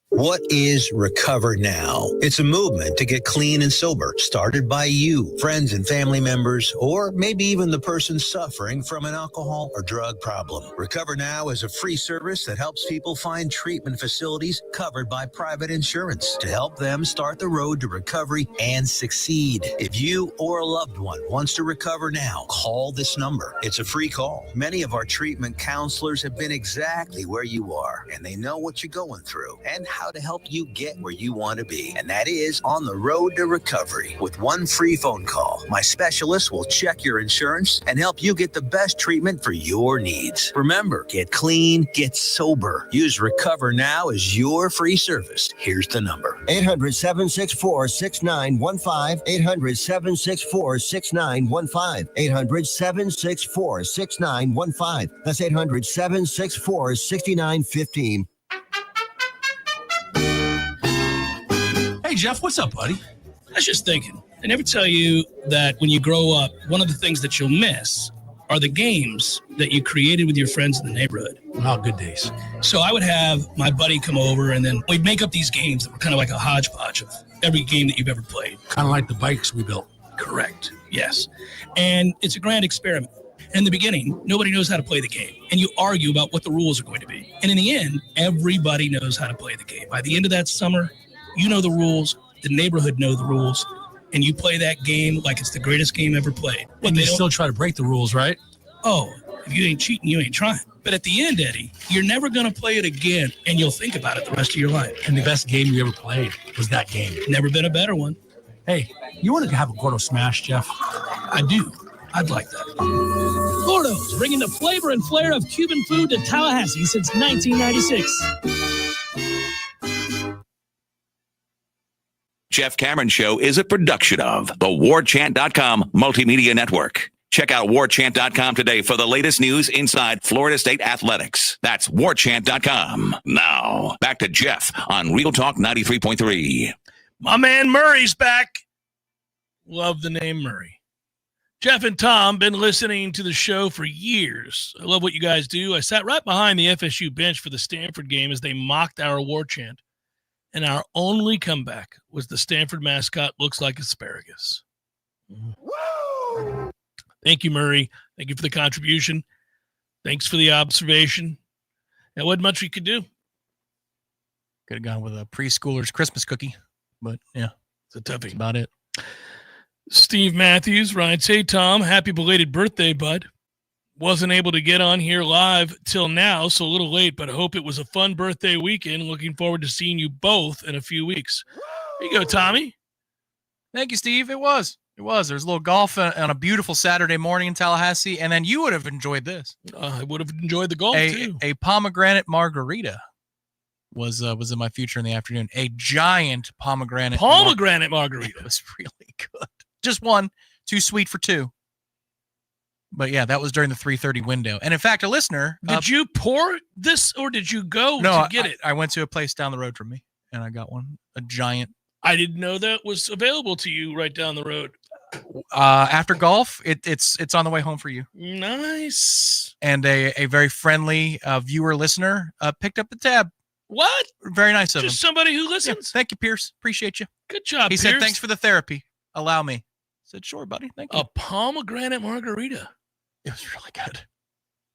What is Recover Now? It's a movement to get clean and sober, started by you, friends and family members, or maybe even the person suffering from an alcohol or drug problem. Recover Now is a free service that helps people find treatment facilities covered by private insurance to help them start the road to recovery and succeed. If you or a loved one wants to recover now, call this number. It's a free call. Many of our treatment counselors have been exactly where you are, and they know what you're going through and how to help you get where you want to be. And that is on the road to recovery. With one free phone call, my specialist will check your insurance and help you get the best treatment for your needs. Remember, get clean, get sober. Use Recover Now as your free service. Here's the number. 800-764-6915. 800-764-6915. 800-764-6915. That's 800-764-6915. Hey, Jeff, what's up, buddy? I was just thinking, I never tell you that when you grow up, one of the things that you'll miss are the games that you created with your friends in the neighborhood. Oh, good days. So I would have my buddy come over, and then we'd make up these games that were kind of like a hodgepodge of every game that you've ever played. Kind of like the bikes we built. Correct, yes. And it's a grand experiment. In the beginning, nobody knows how to play the game, and you argue about what the rules are going to be. And in the end, everybody knows how to play the game. By the end of that summer, you know the rules, the neighborhood know the rules, and you play that game like it's the greatest game ever played. And you still try to break the rules, right? Oh, if you ain't cheating, you ain't trying. But at the end, Eddie, you're never going to play it again, and you'll think about it the rest of your life. And the best game you ever played was that game. Never been a better one. Hey, you want to have a Gordo Smash, Jeff? I do. I'd like that. Gordo's, bringing the flavor and flair of Cuban food to Tallahassee since 1996. Jeff Cameron Show is a production of the Warchant.com Multimedia Network. Check out Warchant.com today for the latest news inside Florida State athletics. That's Warchant.com. Now, back to Jeff on Real Talk 93.3. My man Murray's back. Love the name Murray. Jeff and Tom been listening to the show for years. I love what you guys do. I sat right behind the FSU bench for the Stanford game as they mocked our war chant. And our only comeback was the Stanford mascot looks like asparagus. Woo! Thank you, Murray. Thank you for the contribution. Thanks for the observation. There wasn't much we could do. Could have gone with a preschooler's Christmas cookie, but yeah, it's a toughie. That's about it. Steve Matthews writes, hey, Tom, happy belated birthday, bud. Wasn't able to get on here live till now, so a little late, but I hope it was a fun birthday weekend. Looking forward to seeing you both in a few weeks. There you go, Tommy. Thank you, Steve. It was. There's a little golf on a beautiful Saturday morning in Tallahassee, and then you would have enjoyed this. I would have enjoyed the golf, too. A pomegranate margarita was in my future in the afternoon. A giant pomegranate margarita. It was really good. Just one, too sweet for two. But yeah, that was during the 3:30 window. And in fact, a listener. Did you pour this or did you go to get it? I went to a place down the road from me and I got one, a giant. I didn't know that was available to you right down the road. After golf, it's on the way home for you. Nice. And a very friendly viewer listener picked up the tab. What? Very nice of him. Just somebody who listens. Yeah, thank you, Pierce. Appreciate you. Good job, He Pierce. said, thanks for the therapy. Allow me. I said, sure, buddy. Thank you. A pomegranate margarita. It was really good.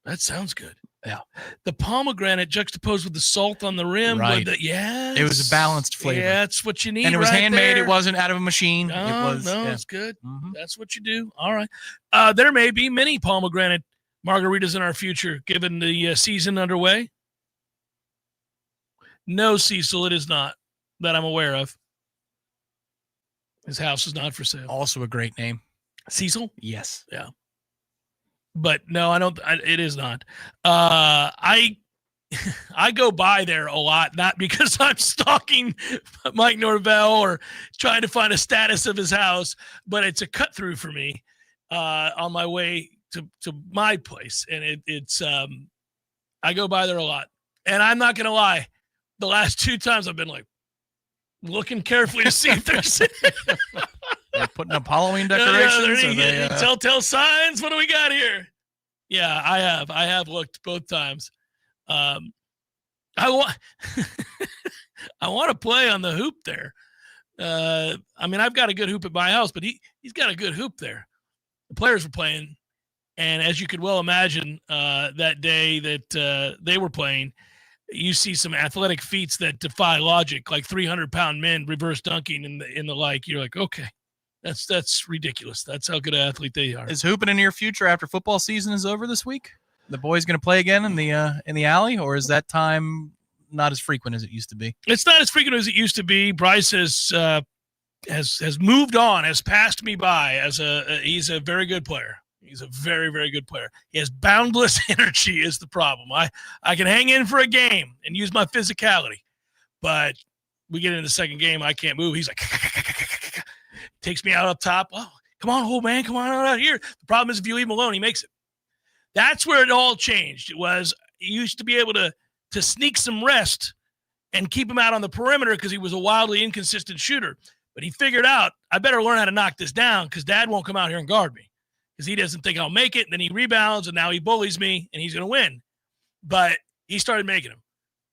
That sounds good. Yeah. The pomegranate juxtaposed with the salt on the rim. Right. Yes. It was a balanced flavor. Yeah, that's what you need. And it was right handmade. there. It wasn't out of a machine. It's good. Mm-hmm. That's what you do. All right. There may be many pomegranate margaritas in our future, given the season underway. No, Cecil, it is not that I'm aware of. His house is not for sale. Also a great name. Cecil? Yes. Yeah. But no, I don't. It is not. I go by there a lot, not because I'm stalking Mike Norvell or trying to find a status of his house, but it's a cut through for me on my way to my place, and it's I go by there a lot, and I'm not gonna lie. The last 2 times I've been like looking carefully to see if there's They're putting up Halloween decorations. Telltale signs. What do we got here? Yeah, I have looked both times. I want I want to play on the hoop there. I mean, I've got a good hoop at my house, but he's got a good hoop there. The players were playing, and as you could well imagine, that day that they were playing, you see some athletic feats that defy logic, like 300-pound men reverse dunking in the like. You're like, okay, that's ridiculous. That's how good an athlete they are. Is hooping in your future after football season is over this week? The boys going to play again in the alley, or is that time not as frequent as it used to be? It's not as frequent as it used to be. Bryce has moved on, has passed me by he's a very good player. He's a very, very good player. He has boundless energy is the problem. I can hang in for a game and use my physicality, but we get into the second game, I can't move. He's like, takes me out up top. Oh, come on, old man, come on out here. The problem is if you leave him alone, he makes it. That's where it all changed. It was you used to be able to sneak some rest and keep him out on the perimeter because he was a wildly inconsistent shooter. But he figured out, I better learn how to knock this down because Dad won't come out here and guard me because he doesn't think I'll make it. And then he rebounds, and now he bullies me, and he's going to win. But he started making them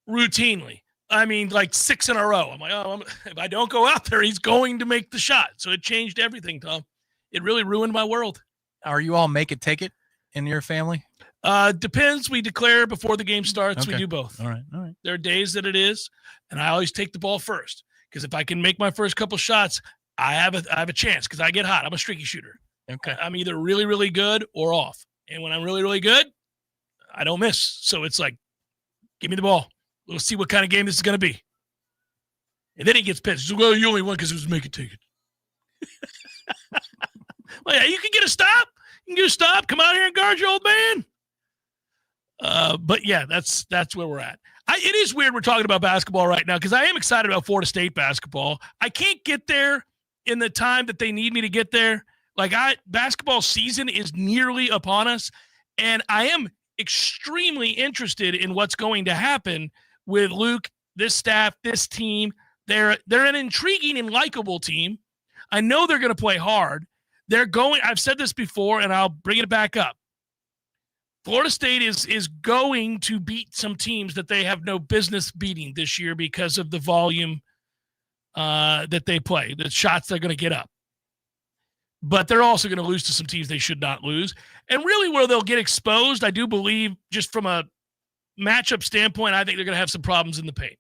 routinely. I mean, like 6 in a row. I'm like, if I don't go out there, he's going to make the shot. So it changed everything, Tom. It really ruined my world. Are you all make it, take it in your family? Depends. We declare before the game starts. Okay. We do both. All right. There are days that it is, and I always take the ball first because if I can make my first couple shots, I have a chance because I get hot. I'm a streaky shooter. Okay. I'm either really, really good or off. And when I'm really, really good, I don't miss. So it's like, give me the ball. We'll see what kind of game this is going to be. And then he gets pissed. He's like, well, you only won because it was make it take it. Well, yeah, you can get a stop. You can get a stop. Come out here and guard your old man. But yeah, that's where we're at. It is weird we're talking about basketball right now because I am excited about Florida State basketball. I can't get there in the time that they need me to get there. Like basketball season is nearly upon us, and I am extremely interested in what's going to happen with Luke, this staff, this team. They're an intriguing and likable team. I know they're going to play hard. I've said this before, and I'll bring it back up. Florida State is going to beat some teams that they have no business beating this year because of the volume that they play, the shots they're going to get up. But they're also going to lose to some teams they should not lose. And really where they'll get exposed, I do believe, just from a matchup standpoint, I think they're going to have some problems in the paint.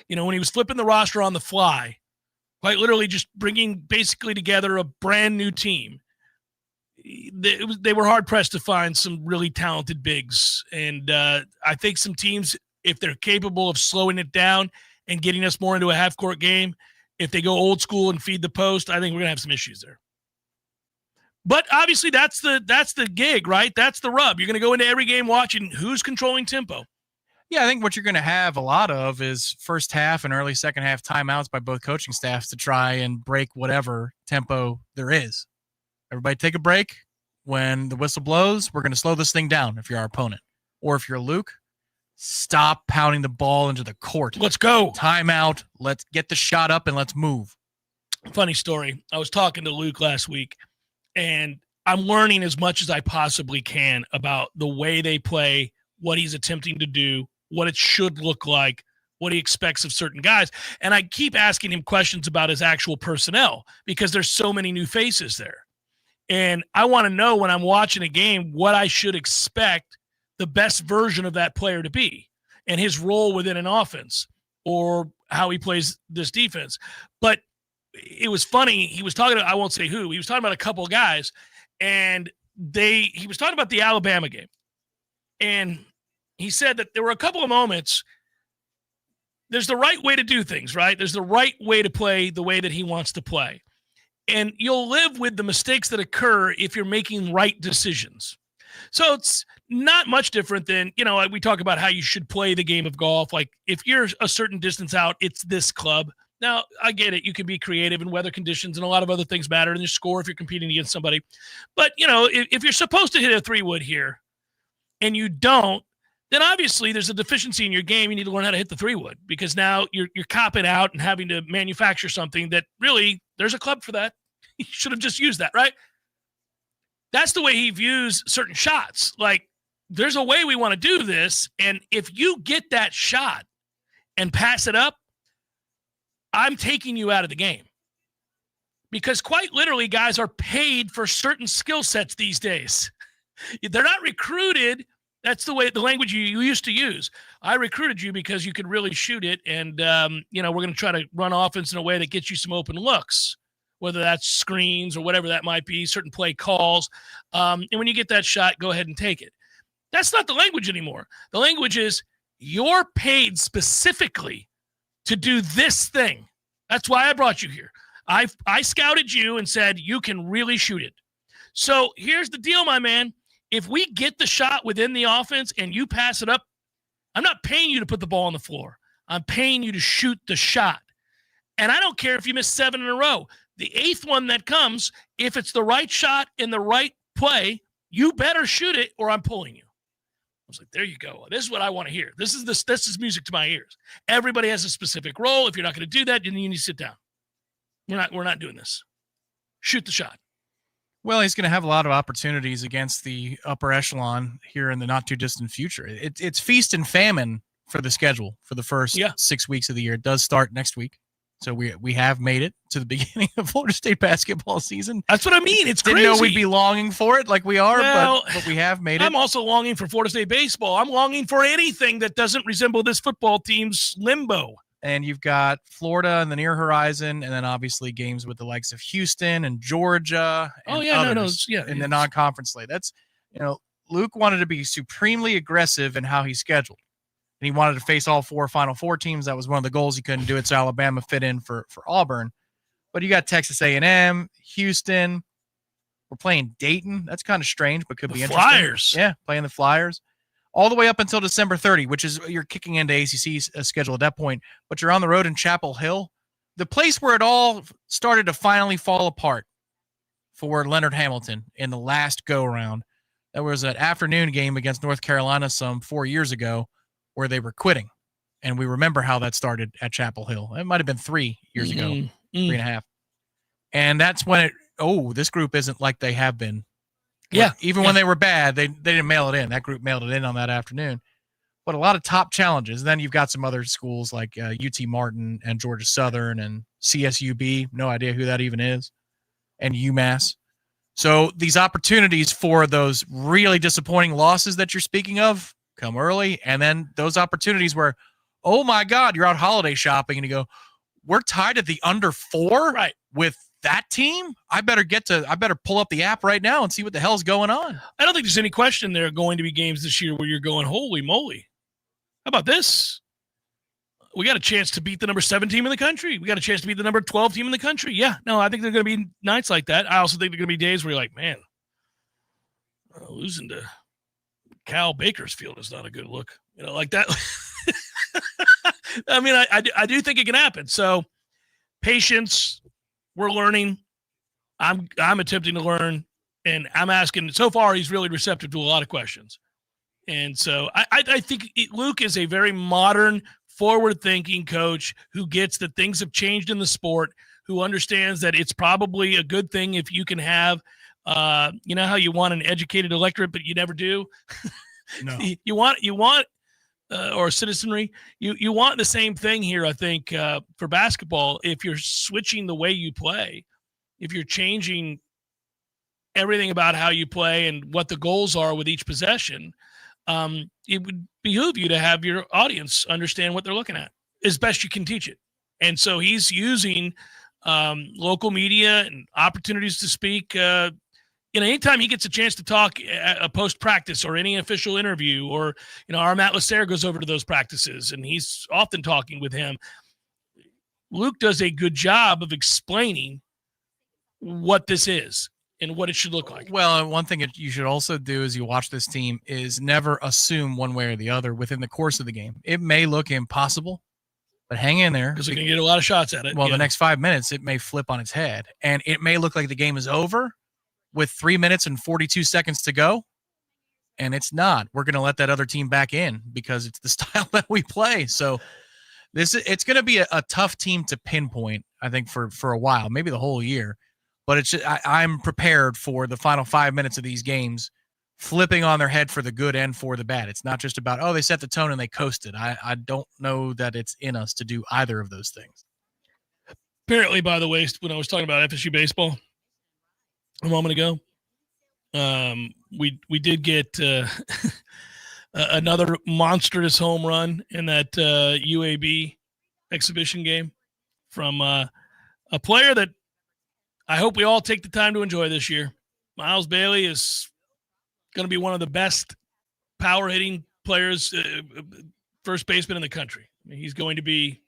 You know, when he was flipping the roster on the fly, quite literally just bringing basically together a brand new team, they were hard-pressed to find some really talented bigs. And I think some teams, if they're capable of slowing it down and getting us more into a half-court game, if they go old school and feed the post, I think we're going to have some issues there. But obviously that's the gig, right? That's the rub. You're going to go into every game watching who's controlling tempo. Yeah, I think what you're going to have a lot of is first half and early second half timeouts by both coaching staffs to try and break whatever tempo there is. Everybody take a break. When the whistle blows, we're going to slow this thing down if you're our opponent. Or if you're Luke, stop pounding the ball into the court. Let's go. Timeout. Let's get the shot up and let's move. Funny story. I was talking to Luke last week, and I'm learning as much as I possibly can about the way they play, what he's attempting to do, what it should look like, what he expects of certain guys. And I keep asking him questions about his actual personnel because there's so many new faces there. And I want to know when I'm watching a game what I should expect the best version of that player to be and his role within an offense or how he plays this defense. But it was funny. He was talking I won't say who. He was talking about a couple of guys, and he was talking about the Alabama game. And he said that there were a couple of moments. There's the right way to do things, right? There's the right way to play the way that he wants to play. And you'll live with the mistakes that occur if you're making right decisions. So it's not much different than, we talk about how you should play the game of golf. Like if you're a certain distance out, it's this club. Now, I get it. You can be creative and weather conditions and a lot of other things matter in your score if you're competing against somebody. But, if you're supposed to hit a 3-wood here and you don't, then obviously there's a deficiency in your game. You need to learn how to hit the 3-wood because now you're copping out and having to manufacture something that really there's a club for that. You should have just used that, right? That's the way he views certain shots. Like there's a way we want to do this. And if you get that shot and pass it up, I'm taking you out of the game. Because quite literally, guys are paid for certain skill sets these days. They're not recruited. That's the language you used to use. I recruited you because you could really shoot it. And, we're going to try to run offense in a way that gets you some open looks, whether that's screens or whatever that might be, certain play calls. And when you get that shot, go ahead and take it. That's not the language anymore. The language is you're paid specifically to do this thing. That's why I brought you here. I scouted you and said, you can really shoot it. So here's the deal, my man. If we get the shot within the offense and you pass it up, I'm not paying you to put the ball on the floor. I'm paying you to shoot the shot. And I don't care if you miss 7 in a row. The 8th one that comes, if it's the right shot in the right play, you better shoot it or I'm pulling you. I was like, there you go. This is what I want to hear. This is music to my ears. Everybody has a specific role. If you're not going to do that, then you need to sit down. We're not doing this. Shoot the shot. Well, he's going to have a lot of opportunities against the upper echelon here in the not too distant future. It's feast and famine for the schedule for the first 6 weeks of the year. It does start next week. So we have made it to the beginning of Florida State basketball season. That's what I mean. It's crazy. Didn't know we'd be longing for it like we are, but we have made it. I'm also longing for Florida State baseball. I'm longing for anything that doesn't resemble this football team's limbo. And you've got Florida in the near horizon, and then obviously games with the likes of Houston and Georgia and others in the non-conference slate. That's, Luke wanted to be supremely aggressive in how he scheduled. And he wanted to face all 4 Final Four teams. That was one of the goals. He couldn't do it, so Alabama fit in for Auburn. But you got Texas A&M, Houston. We're playing Dayton. That's kind of strange, but could be interesting. Flyers. Yeah, playing the Flyers. All the way up until December 30, which is you're kicking into ACC's schedule at that point. But you're on the road in Chapel Hill, the place where it all started to finally fall apart for Leonard Hamilton in the last go-around. There was an afternoon game against North Carolina some 4 years ago where they were quitting. And we remember how that started at Chapel Hill. It might have been 3 years ago, 3.5. And that's when this group isn't like they have been. Yeah. Even when they were bad, they didn't mail it in. That group mailed it in on that afternoon. But a lot of top challenges. Then you've got some other schools like UT Martin and Georgia Southern and CSUB. No idea who that even is. And UMass. So these opportunities for those really disappointing losses that you're speaking of come early. And then those opportunities where, oh my God, you're out holiday shopping and you go, we're tied at the under 4 with that team. I better pull up the app right now and see what the hell's going on. I don't think there's any question there are going to be games this year where you're going, holy moly. How about this? We got a chance to beat the number 7 team in the country. We got a chance to beat the number 12 team in the country. Yeah, no, I think there are going to be nights like that. I also think there are going to be days where you're like, man, losing to Cal Bakersfield is not a good look. Like that. I mean, I do think it can happen. So patience, we're learning. I'm attempting to learn, and I'm asking. So far, he's really receptive to a lot of questions. And so I think Luke is a very modern, forward-thinking coach who gets that things have changed in the sport, who understands that it's probably a good thing if you can have, you know how you want an educated electorate, but you never do? No. you want or citizenry, you want the same thing here, I think, for basketball. If you're switching the way you play, if you're changing everything about how you play and what the goals are with each possession, it would behoove you to have your audience understand what they're looking at as best you can teach it. And so he's using local media and opportunities to speak. Anytime he gets a chance to talk a post-practice or any official interview, or, our Matt Lasser goes over to those practices and he's often talking with him. Luke does a good job of explaining what this is and what it should look like. Well, one thing that you should also do as you watch this team is never assume one way or the other within the course of the game. It may look impossible, but hang in there. Because they're going to get a lot of shots at it. Well, the next 5 minutes, it may flip on its head. And it may look like the game is over with 3 minutes and 42 seconds to go. And it's not. We're going to let that other team back in because it's the style that we play. So it's going to be a tough team to pinpoint, I think, for a while, maybe the whole year. But I'm prepared for the final 5 minutes of these games flipping on their head for the good and for the bad. It's not just about, they set the tone and they coasted. I don't know that it's in us to do either of those things. Apparently, by the way, when I was talking about FSU baseball a moment ago, we did get another monstrous home run in that UAB exhibition game from a player that I hope we all take the time to enjoy this year. Miles Bailey is going to be one of the best power hitting players, first baseman in the country. I mean, he's going to be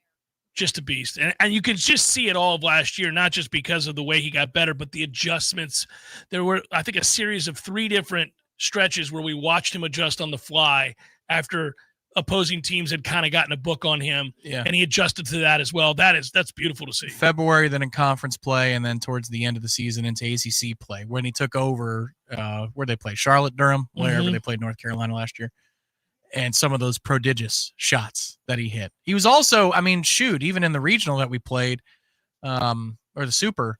just a beast. And you can just see it all of last year, not just because of the way he got better, but the adjustments. There were, I think, a series of 3 different stretches where we watched him adjust on the fly after opposing teams had kind of gotten a book on him. Yeah. And he adjusted to that as well. That's beautiful to see. February, then in conference play, and then towards the end of the season into ACC play when he took over where they played Charlotte, Durham, wherever they played North Carolina last year. And some of those prodigious shots that he hit. He was also, even in the regional that we played, or the super,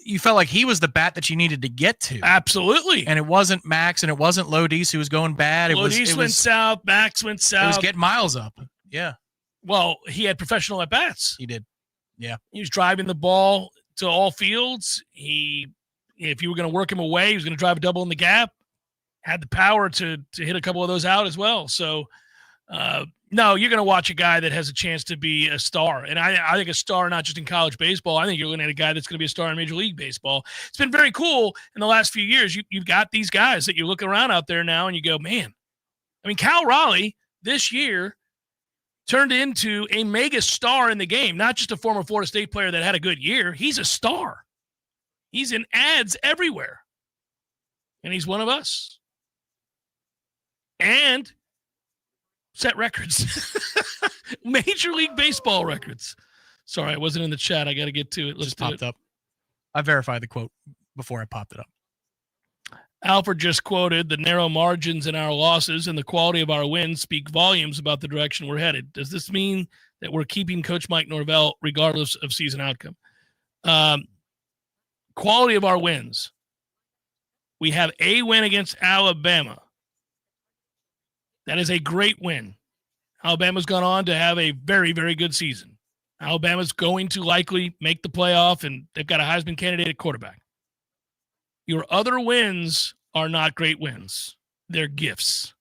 you felt like he was the bat that you needed to get to. Absolutely. And it wasn't Max and it wasn't Lodis who was going bad. Lodis went south. Max went south. It was getting Miles up. Yeah. Well, he had professional at-bats. He did. Yeah. He was driving the ball to all fields. If you were going to work him away, he was going to drive a double in the gap. Had the power to hit a couple of those out as well. So No, you're going to watch a guy that has a chance to be a star. And I think a star, not just in college baseball, I think you're looking at a guy that's going to be a star in Major League Baseball. It's been very cool in the last few years. You've got these guys that you look around out there now and you go, man, I mean, Cal Raleigh this year turned into a mega star in the game, not just a former Florida State player that had a good year. He's a star. He's in ads everywhere. And he's one of us. And set records. Major League Baseball records. Sorry, I wasn't in the chat. I got to get to it. Let's just popped up. I verified the quote before I popped it up. Alfred just quoted, the narrow margins in our losses and the quality of our wins speak volumes about the direction we're headed. Does this mean that we're keeping Coach Mike Norvell regardless of season outcome? Quality of our wins. We have a win against Alabama. That is a great win. Alabama's gone on to have a very, very good season. Alabama's going to likely make the playoff, and they've got a Heisman candidate at quarterback. Your other wins are not great wins. They're gifts.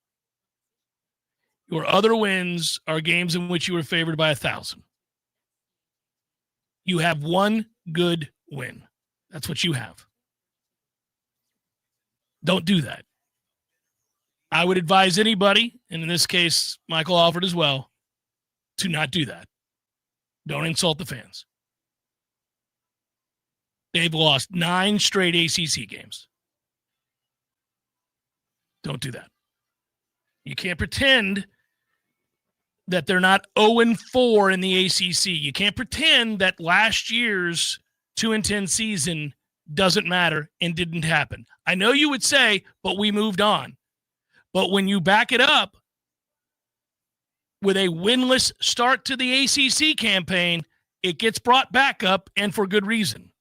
Your other wins are games in which you were favored by 1,000. You have one good win. That's what you have. Don't do that. I would advise anybody, and in this case, Michael Alford as well, to not do that. Don't insult the fans. They've lost 9 straight ACC games. Don't do that. You can't pretend that they're not 0-4 in the ACC. You can't pretend that last year's 2-10 season doesn't matter and didn't happen. I know you would say, but we moved on. But when you back it up with a winless start to the ACC campaign, it gets brought back up, and for good reason.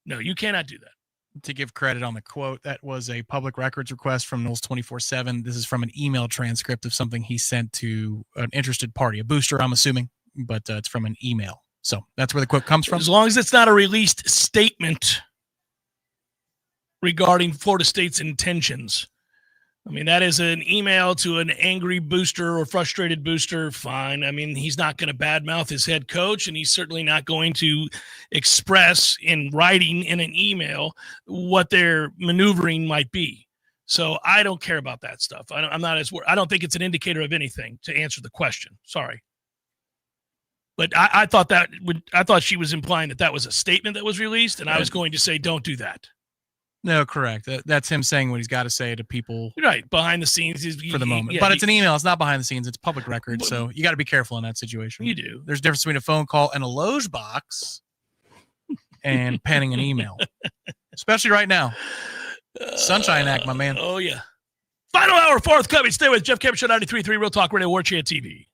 No, you cannot do that. To give credit on the quote, that was a public records request from Noles 24/7. This is from an email transcript of something he sent to an interested party, a booster, I'm assuming, but it's from an email. So that's where the quote comes from. As long as it's not a released statement regarding Florida State's intentions. I mean, that is an email to an angry booster or frustrated booster. Fine. I mean, he's not going to badmouth his head coach, and he's certainly not going to express in writing in an email what their maneuvering might be. So I don't care about that stuff. I'm not as I don't think it's an indicator of anything to answer the question. Sorry. But I thought I thought she was implying that was a statement that was released, and I was going to say, don't do that. No, correct. That's him saying what he's got to say to people. Right, behind the scenes. For the moment. Yeah, but it's an email. It's not behind the scenes. It's public record, so you got to be careful in that situation. You do. There's a difference between a phone call and a Loge box and penning an email, especially right now. Sunshine Act, my man. Oh, yeah. Final hour, forthcoming. Stay with Jeff Cameron Show 93.3 Real Talk Radio, Warchant TV.